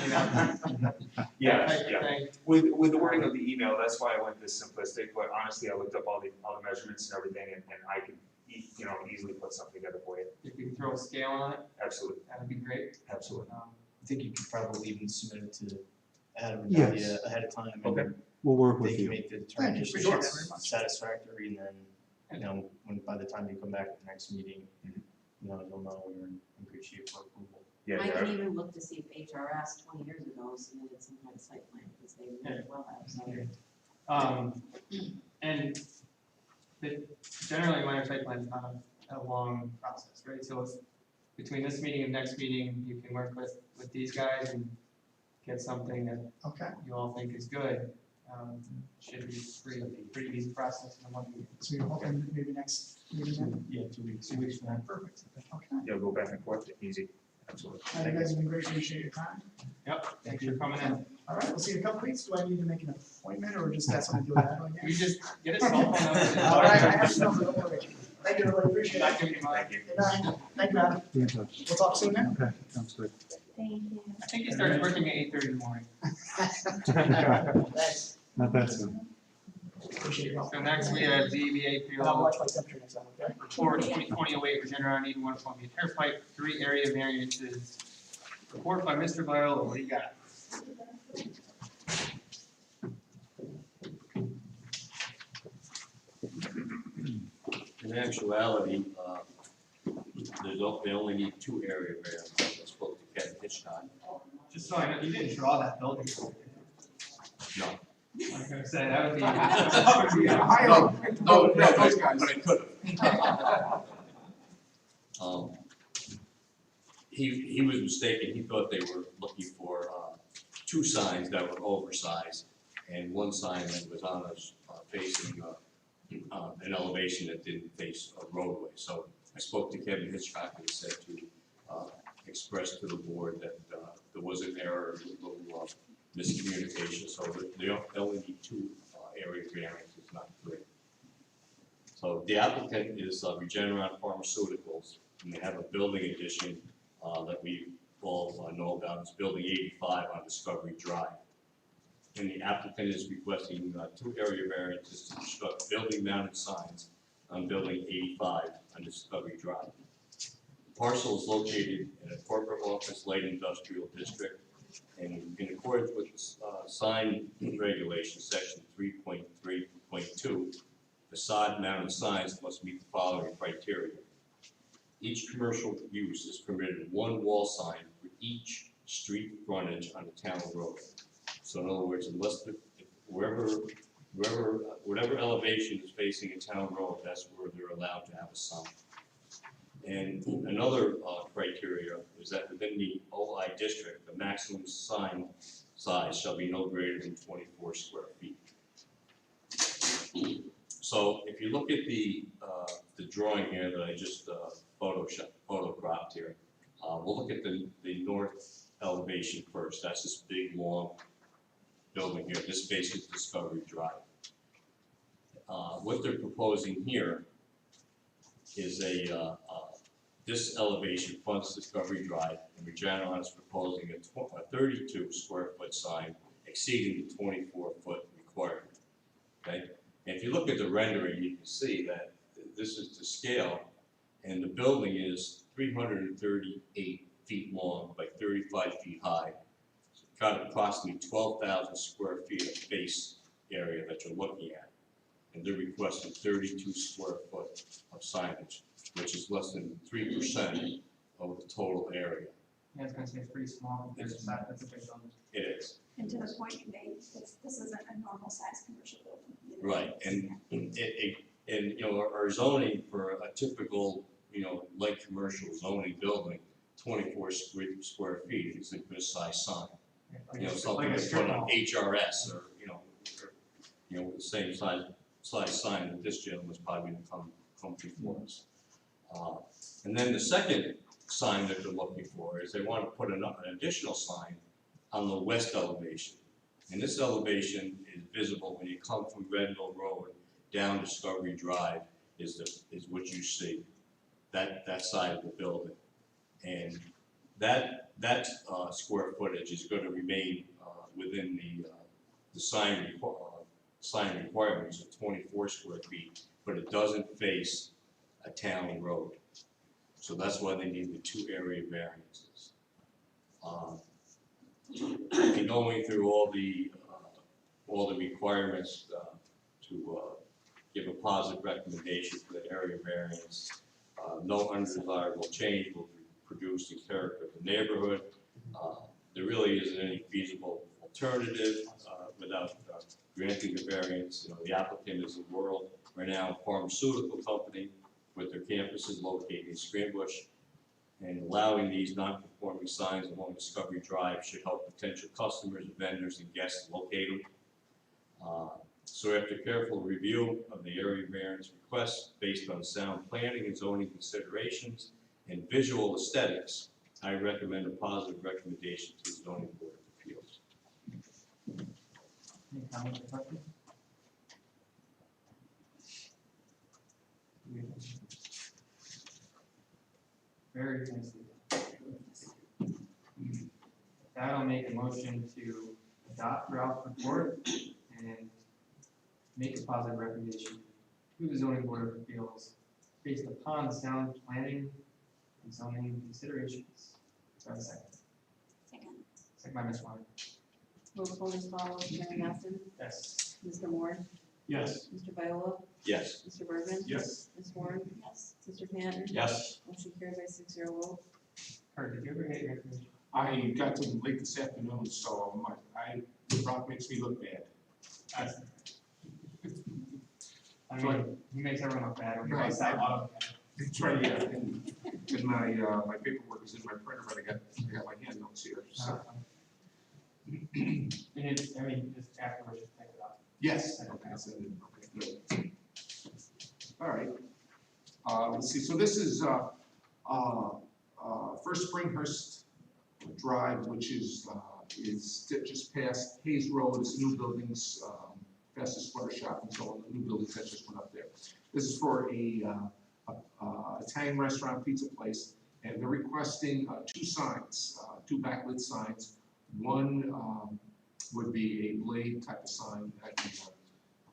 you know? Yeah, that type of yeah. thing. With the wording of the email, that's why I went this simplistic, but honestly, I looked up all the measurements and everything, and I could, easily put something together for you. If you can throw a scale on it, Absolutely, that'd be great. absolutely. I think you could probably even submit it to Adam and Yes. Nadia ahead of time. Okay. And We'll work they with can you. make the Thank you, determination appreciate if that very it's much. satisfactory, and then, when, by the time you come back at the next meeting, you'll know you're in good shape for approval. Yeah, I yeah. can even look to see if HRS 20 years ago submitted some kind of site plan, because they very well have, so. And generally, minor site plan is not a long process, right? So if between this meeting and next meeting, you can work with these guys and get something that Okay, you all think is good, should be pretty easy process in 1 meeting. so you're hoping maybe next meeting then? Yeah, 2 weeks. 2 weeks from now, perfect. Okay. Yeah, go back and forth, easy, absolutely. You guys have been great, appreciate your time. Yep, thanks for coming in. All right, we'll see you in a couple weeks. Do I need to make an appointment or just have something to do with that? You just get a cell phone number. All right, I have some, don't worry. Thank you, everybody, appreciate Not it. giving you mine. Thank you. Good night. Thank you, Adam. Be in touch. We'll talk soon then. Okay, sounds good. Thank you. I think he starts working at 8:30 in the morning. Thanks. Not that soon. Appreciate your help. So next we have ZBA And I'll appeal watch my temperature next time, okay? report 2020-08, Regeneron need 1.8 repair pipe, 3 area variances. Report by Mr. Viola, what do you got? In actuality, they only need 2 area variances. I spoke to Ken Hitchcock. Just so I know, you didn't draw that building. No. I was gonna say, that would be. that would be a- No, those guys. But I could have. he was mistaken, he thought they were looking for, two signs that were oversized, and one sign that was on us, facing, an elevation that didn't face a roadway. So I spoke to Kevin Hitchcock and said to, express to the board that, there was an error, a little, miscommunication, so they only need two, area variances, not three. So the applicant is, Regeneron Pharmaceuticals, and they have a building addition, that we all know about, it's building 85 on Discovery Drive. And the applicant is requesting, two area variances to construct building mounted signs on building 85 on Discovery Drive. The parcel is located in a corporate office light industrial district, and in accordance with sign regulation, section 3.3.2, facade mounted signs must meet the following criteria. Each commercial use is permitted one wall sign for each street frontage on a town road. So in other words, unless whatever elevation is facing a town road, that's where they're allowed to have a sign. And another criteria is that within the OI district, the maximum sign size shall be no greater than 24 square feet. So if you look at the drawing here that I just photocropped here, we'll look at the north elevation first. That's this big long building here. This faces Discovery Drive. What they're proposing here is this elevation fronts Discovery Drive, and Regeneron is proposing a 32 square foot sign exceeding the 24 foot requirement. Okay? And if you look at the rendering, you can see that this is the scale, and the building is 338 feet long by 35 feet high. So it's got approximately 12,000 square feet of face area that you're looking at. And they're requesting 32 square foot of signage, which is less than 3% of the total area. Yeah, I was gonna say it's pretty small compared to that, that's a big number. It is. And to the point you made, this isn't a normal sized commercial building either. Right, and you know, our zoning for a typical, you know, light commercial zoning building, 24 square feet is a good size sign. Like You know, a- something like a that's strip put on mall. HRS or, you know, the same size sign that this gentleman's probably gonna come before us. And then the second sign that they're looking for is they want to put an additional sign on the west elevation. And this elevation is visible when you come from Renewal Road down Discovery Drive is what you see, that side of the building. And that square footage is going to remain within the sign requirements of 24 square feet, but it doesn't face a town road. So that's why they need the two area variances. And going through all the requirements to give a positive recommendation for the area variance, no undesirable change will be produced in character of the neighborhood. There really isn't any feasible alternative without granting the variance. You know, the applicant is a world-renowned pharmaceutical company with their campuses located in Greenbush, and allowing these non-conforming signs along Discovery Drive should help potential customers, vendors, and guests locate them. So after careful review of the area variance request based on sound planning and zoning considerations and visual aesthetics, I recommend a positive recommendation to the zoning board of appeals. Any comments or questions? Very nicely done. That'll make a motion to adopt Ralph's report and make a positive recommendation to the zoning board of appeals based upon sound planning and zoning considerations. Do I have a second? Second. Second by Ms. Wine. Roll call as follows, Mary Nelson, Yes. Mr. Moore, Yes. Mr. Viola, Yes. Mr. Bergman. Yes. Ms. Warren, Yes. Mr. Cantor. Yes. Motion carried by 6-0 vote. Kurt, did you ever get your information? I got to them late this afternoon, so the rock makes me look bad. I mean, he makes everyone look bad when he Right. goes that auto. It's right here. And my, my paperwork is in my printer, but I got my hand notes here, so. And it's, I mean, just afterwards, just pick it up. Yes. Okay, so, okay, good. All right. Let's see, so this is, First Springhurst Drive, which is just past Hayes Road, it's new buildings, past the sweater shop and so on, the new buildings that just went up there. This is for a Italian restaurant, pizza place, and they're requesting two signs, two backlit signs. One would be a blade type of sign. I can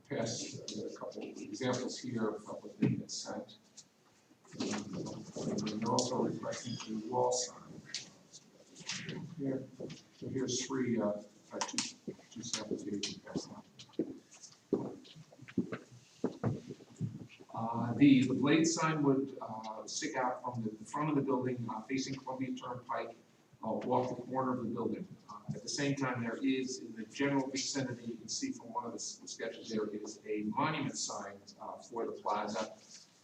pass a couple of examples here of what they had sent. And they're also requesting a wall sign. Here, so here's three, two samples here you can pass on. The blade sign would stick out from the front of the building, facing Columbia Turnpike, off the corner of the building. At the same time, there is, in the general vicinity, you can see from one of the sketches, there is a monument sign for the plaza,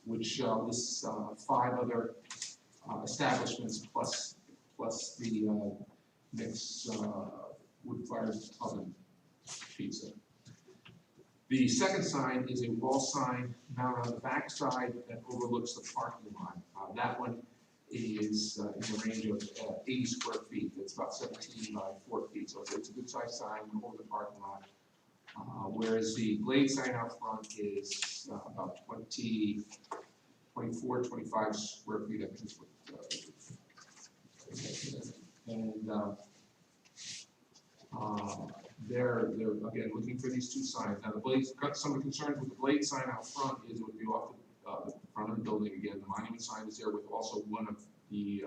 which lists 5 other establishments plus the next wood-fired oven pizza. The second sign is a wall sign mounted on the back side that overlooks the parking lot. That one is in the range of 80 square feet. It's about 17 by 4 feet, so it's a good sized sign over the parking lot. Whereas the blade sign out front is about 24, 25 square feet. I think they're again looking for these two signs. Now the blades, some of the concerns with the blade sign out front is it would be off the front of the building again. The monument sign is there with also one of the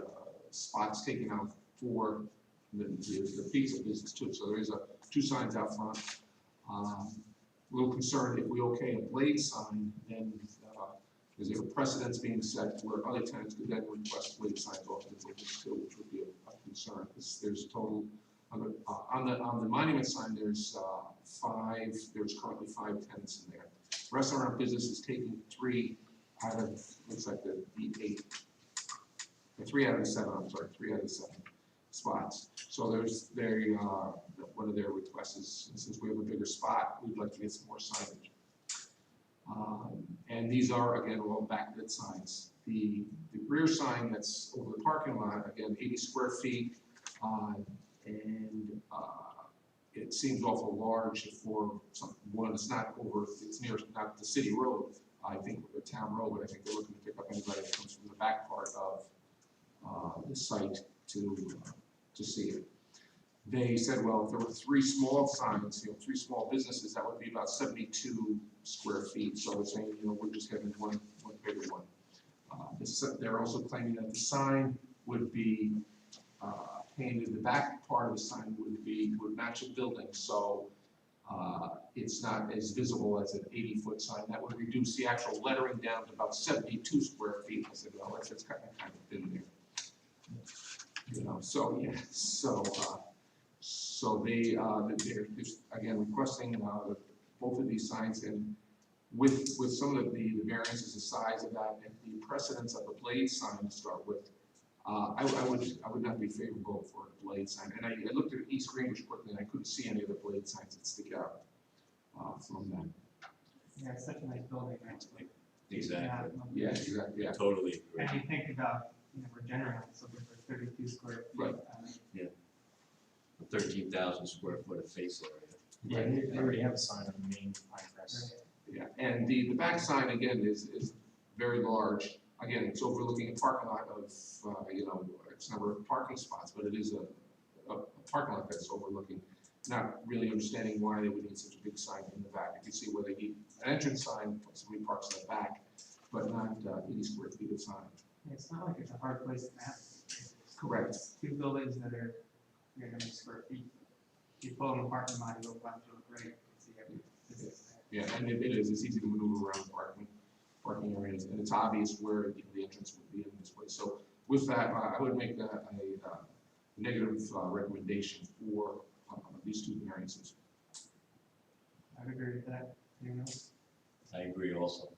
spots taken out for the pizza business too. So there is two signs out front. A little concerned if we okay a blade sign, then is there a precedence being set where other tenants could then request blade signs off the building too, which would be a concern. Because there's a total on the monument sign there's currently 5 tenants in there. Restaurant business is taking 3 out of, looks like the 8, or 3 out of the 7, I'm sorry, 3 out of the 7 spots. So one of their requests is, since we have a bigger spot, we'd like to get some more signage. And these are, again, all backlit signs. The rear sign that's over the parking lot, again, 80 square feet, and it seems awful large for one. It's not over, it's near, not the city road, I think, the town road, but I think they're looking to pick up anybody that comes from the back part of the site to see it. They said, well, if there were 3 small signs, 3 small businesses, that would be about 72 square feet. So they're saying, we're just having one bigger one. They're also claiming that the sign would be painted, the back part of the sign would match the building, so it's not as visible as an 80-foot sign. That would reduce the actual lettering down to about 72 square feet. I said, well, that's kind of thin there. So yeah, so they're again requesting both of these signs, and with some of the variances, the size of that, and the precedence of the blade sign to start with. I would not be favorable for a blade sign. And I looked at East Greenwich quickly, and I couldn't see any of the blade signs that stick out from that. Yeah, it's such a nice building, right? Like, Exactly. Yeah, exactly. I totally agree. and you think about, Regeneron, it's looking for 32 square feet. Right. 13,000 square foot of face area. Yeah, they already have a sign on the main Pinecrest. Yeah, and the back sign again is very large. Again, it's overlooking a parking lot of X number of parking spots, but it is a parking lot that's overlooking. Not really understanding why they would need such a big sign in the back. You can see where they need an entrance sign, somebody parks in the back, but not 80 square feet of sign. It's not like it's a hard place to map. Correct. It's 2 buildings that are 300 square feet. You pull in the parking lot, you look around, you look great. You see every business there. Yeah, and it is. It's easy to maneuver around parking areas, and it's obvious where the entrance would be in this place. So with that, I would make a negative recommendation for these 2 variances. I would agree with that. Anyone else? I agree also.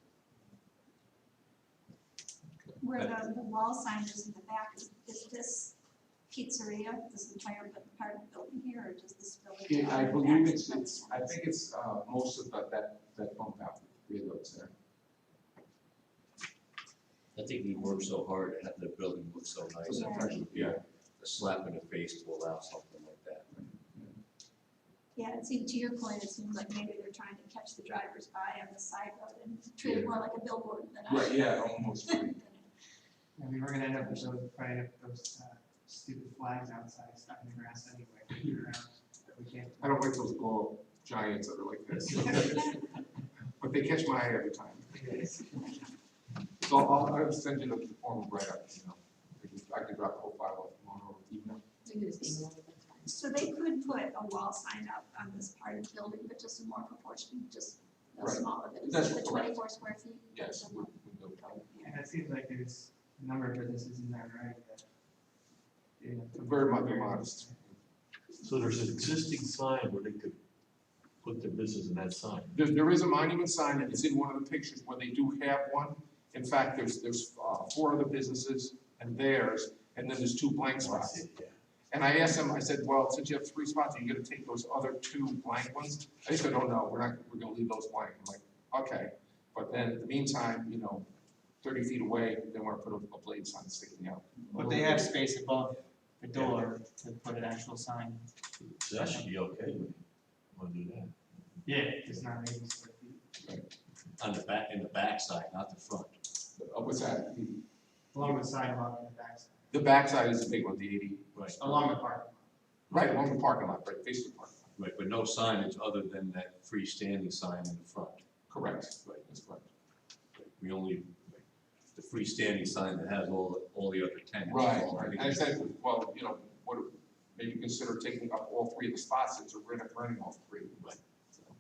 where the wall sign is in the back, is this pizzeria, this entire part of the building here, or does this building? Yeah, I go believe back it's, to I think it's, most of that bump out, three of those there. I think we worked so hard to have the building look so nice, it would be a slap in the face to allow something like that. Yeah, it seems, to your point, it seems like maybe they're trying to catch the drivers by on the side road and treat it more like a billboard than a. Right, yeah, almost. And we were gonna end up with those, probably up those stupid flags outside stuck in the grass anyway. That we can't. I don't like those glow giants that are like this. But they catch my eye every time. So I'll send you the form right up, you know. I can drop the whole file off tomorrow evening. You can just email it, that's fine. So they could put a wall sign up on this part of the building, but just a more proportion, just a Right. smaller, but That's it's the correct. 24 square feet. Yes. And it seems like there's a number of businesses in there, right? That, you know, Very much modest. So there's an existing sign where they could put their business in that sign. There is a monument sign, and it's in one of the pictures where they do have one. In fact, there's 4 other businesses and theirs, and then there's 2 blank spots. And I asked them, I said, well, since you have 3 spots, are you gonna take those other 2 blank ones? They said, oh, no, we're gonna leave those blank. I'm like, okay. But then, in the meantime, 30 feet away, they wanna put a blade sign sticking out. But they have space above the door to put an actual sign. So that should be okay with you. Want to do that? Yeah, it's not 80 square feet. On the back, in the back side, not the front. What's that? Along the sidewalk and the backside. The backside is the big one, the 80. Right. Along the parking lot. Right, along the parking lot, right, face the parking lot. Right, but no signage other than that freestanding sign in the front. Correct. Right, that's correct. We only, the freestanding sign that has all the other tenants. Right, and I said, well, what, maybe consider taking up all 3 of the spots since we're running all 3. Right.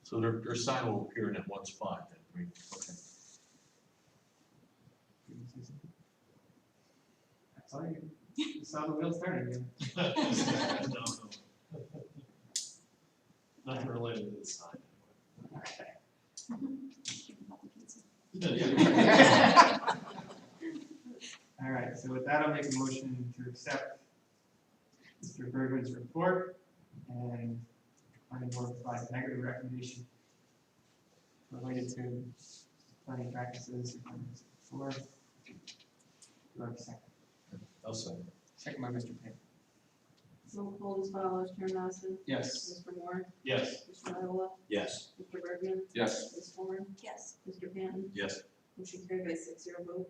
So their sign will appear in that one spot then, right? Okay. That's all you saw the wheels turning again. No. Nothing related to the sign. All right, so with that, I'll make a motion to accept Mr. Bergman's report and planning board provides negative recommendation related to planning practices. For second. I'll say. Second by Mr. Payne. Roll call as follows, Chair Nelson. Yes. Mr. Moore. Yes. Mr. Viola. Yes. Mr. Bergman. Yes. Ms. Horn. Yes. Mr. Panton. Yes. Motion carried by 6-0 vote.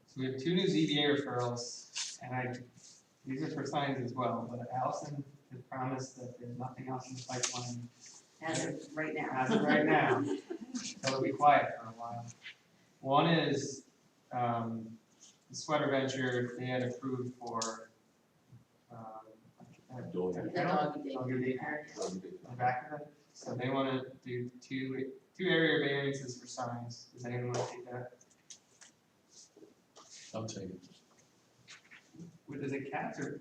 So we have 2 new ZBA referrals, and these are for signs as well, but Allison has promised that there's nothing else in the pipeline As of right now. as of right now. So it'll be quiet for a while. One is, the sweater venture, they had approved for, Dog. The doggy Doggy daycare. daycare. On the back of it, so they wanna do two area variances for signs, does anyone wanna take that? I'll take it. What, is it cats or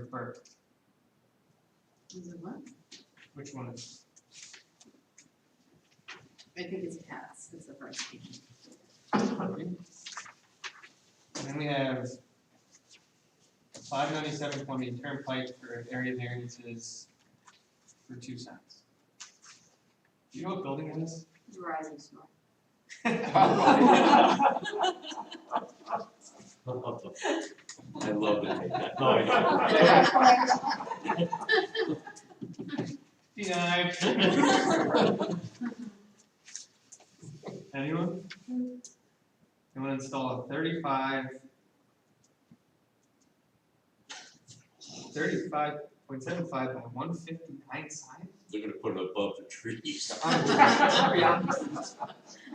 bird? Is it what? Which one is? I think it's cats, it's the first thing. And then we have 597 Columbia Turnpike for area variances for 2 signs. Do you know what building it is? Verizon store. I love to take that. No, I Denied. Anyone? You want to install a 35.75 by 159 sign? They're gonna put it above the trees.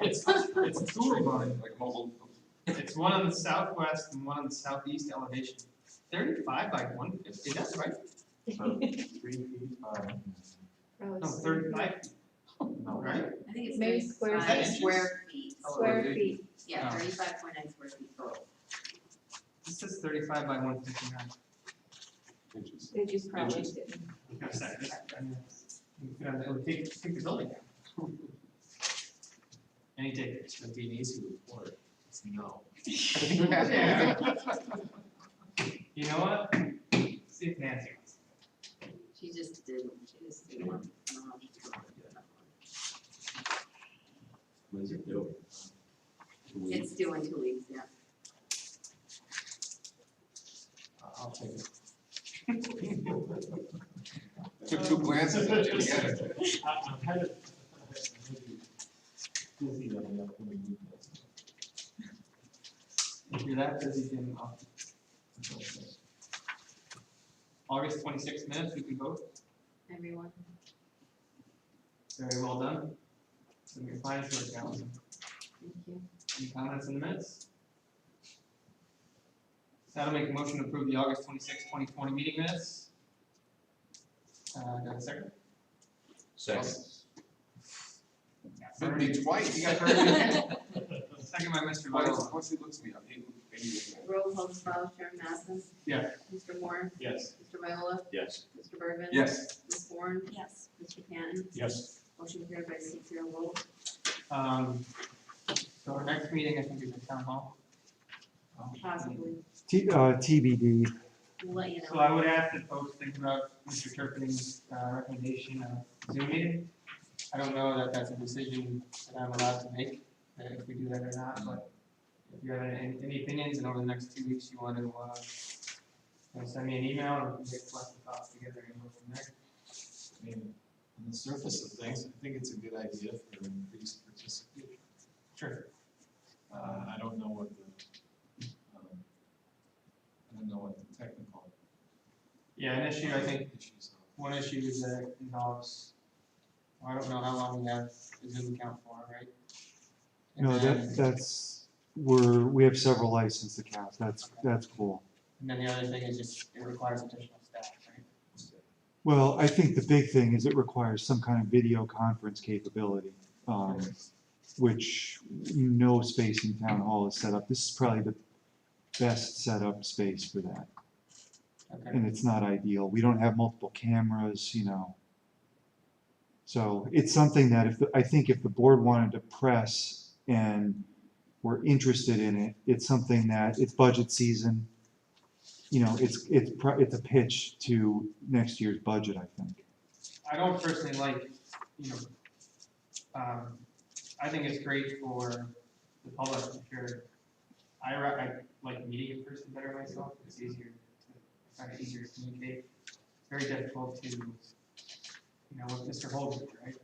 It's two of them. Like mobile. It's one on the southwest and one on the southeast elevation. 35 by 150, that's right. 3 feet, No, 35 feet. no. Right? I think it's Maybe 35 square square feet. Square feet. Yeah, Oh. 35.9 square feet total. This says 35 by 159. Inches. They just probably Inches. didn't. It would take the building down. Any takers? It'd be an easy report. No. You know what? See if Nancy wants. She just didn't want, I don't know, she's going to do another one. When's it due? It's due in 2 weeks, yeah. I'll take it. Took two glances at you, you get it. I'm kind of busy on the upcoming weekend. If you're that busy, then August 26 minutes, we can vote. Everyone, Very well done. So your finance work out. thank you. Any comments in the minutes? So I'll make a motion to approve the August 26, 2020 meeting minutes. Got a second? Second. Been me twice. You got Second by Mr. Viola. Once he looks at me, I'm hating. Roll call, Chairman Matheson, Yeah. Mr. Moore, Yes. Mr. Viola, Yes. Mr. Bergman. Yes. Ms. Warren, Yes. Mr. Canton, Yes. motion carried by 6-0 vote. So our next meeting, I think, is at Town Hall. Possibly, TBD. we'll let you know. So I would ask that folks think about Mr. Turpin's recommendation of Zoom meeting. I don't know that that's a decision that I'm allowed to make, if we do that or not, but if you have any opinions, and over the next 2 weeks, you want to send me an email, or we can get collective thoughts together and go from there. I mean, on the surface of things, I think it's a good idea for increased participation. Sure. I don't know what the technical Yeah, an issue, I think, issues are. one issue is that it involves, I don't know how long we have the Zoom account for, right? And No, then- that's, we have several licensed accounts, that's cool. And then the other thing is just, it requires additional staff, right? Well, I think the big thing is it requires some kind of video conference capability, which no space in town hall is set up. This is probably the best set up space for that, Okay. and it's not ideal. We don't have multiple cameras, you know. So it's something that I think if the board wanted to press and were interested in it, it's something that, it's budget season. You know, it's a pitch to next year's budget, I think. I don't personally like, I think it's great for the public, if you're, I like meeting in person better myself, it's easier I find it easier to communicate. It's very difficult to, with Mr. Holden, right?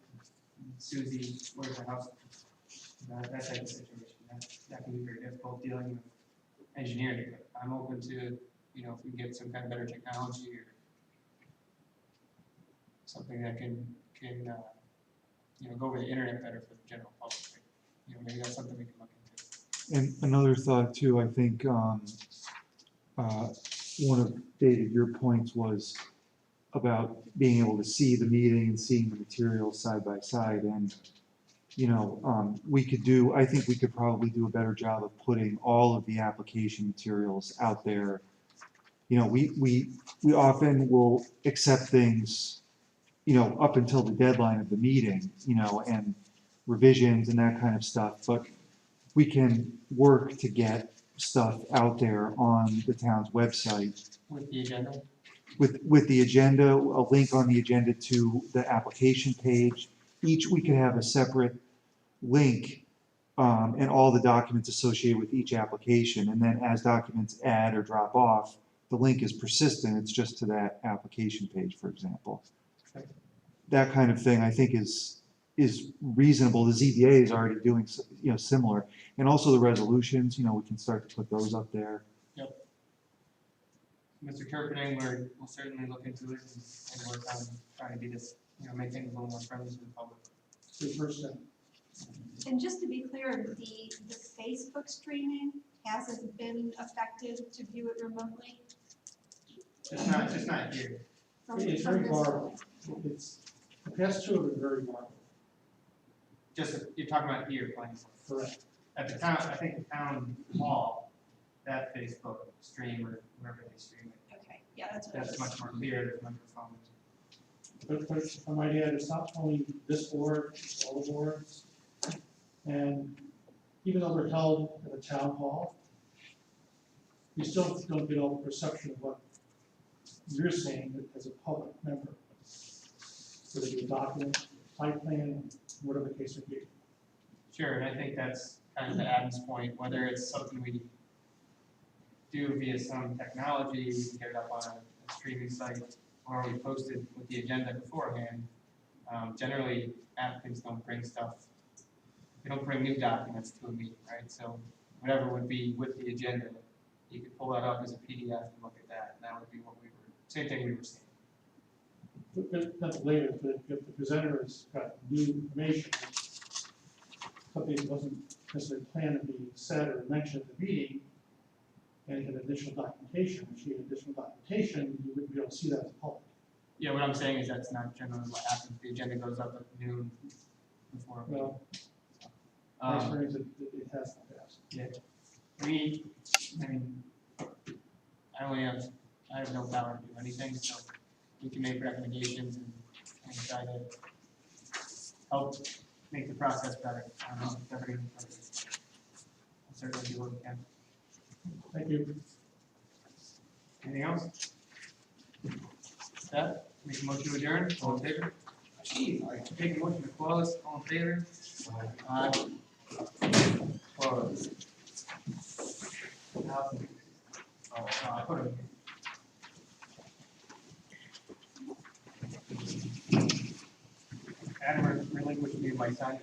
Susie, where's the house? That type of situation, that can be very difficult dealing with engineering, but I'm open to, if we get some kind of better technology or something that can go over the internet better for the general public. Maybe that's something we can look into. And another thought too, I think, one of David, your points was about being able to see the meeting and seeing the materials side by side. And, I think we could probably do a better job of putting all of the application materials out there. We often will accept things, up until the deadline of the meeting, and revisions and that kind of stuff. But we can work to get stuff out there on the town's website. With the agenda? With the agenda, a link on the agenda to the application page. We could have a separate link and all the documents associated with each application. And then as documents add or drop off, the link is persistent. It's just to that application page, for example. Okay. That kind of thing, I think, is reasonable. The ZBA is already doing, similar. And also the resolutions, we can start to put those up there. Yep. Mr. Turpinning, we'll certainly look into it and work on trying to be this, make things a little more friendly to the public. Good first step. And just to be clear, the Facebook streaming hasn't been effective to view it remotely? Just not here. It's from very this garbled. point? The past two have been very garbled. You're talking about here playing. Correct. At the town, I think the town hall, that Facebook stream or wherever they stream it, Okay, yeah, that's what I was. that's much more clear, there's microphones. But if I might add, it's not only this board, it's all boards. And even though we're held at the town hall, you still don't get all the perception of what you're saying as a public member. Whether it be a document, site plan, whatever the case may be. Sure, and I think that's kind of the Adam's point, whether it's something we do via some technology, we can get it up on a streaming site, or we post it with the agenda beforehand. Generally, applicants don't bring stuff, they don't bring new documents to a meeting, right? So whatever would be with the agenda, you could pull that up as a PDF and look at that, and that would be what we were, same thing we were saying. That's later, but if the presenter has got new information, something that wasn't necessarily planned to be said or mentioned at the meeting, and an additional documentation, which you need additional documentation, you wouldn't be able to see that as a public. Yeah, what I'm saying is that's not generally what happens, the agenda goes up at noon before. a meeting. Well, my Um, experience, it has in the past. Yeah, I mean, I have no power to do anything, so we can make recommendations and try to help make the process better. I don't know if everything is perfect. I'll certainly do what we can. Thank you. Anything else? That, make a motion to adjourn, all in favor? Chief, all right, make a motion to close, all in favor? Aye. Close. Oh, I put it in. Adam relinquished me my sign.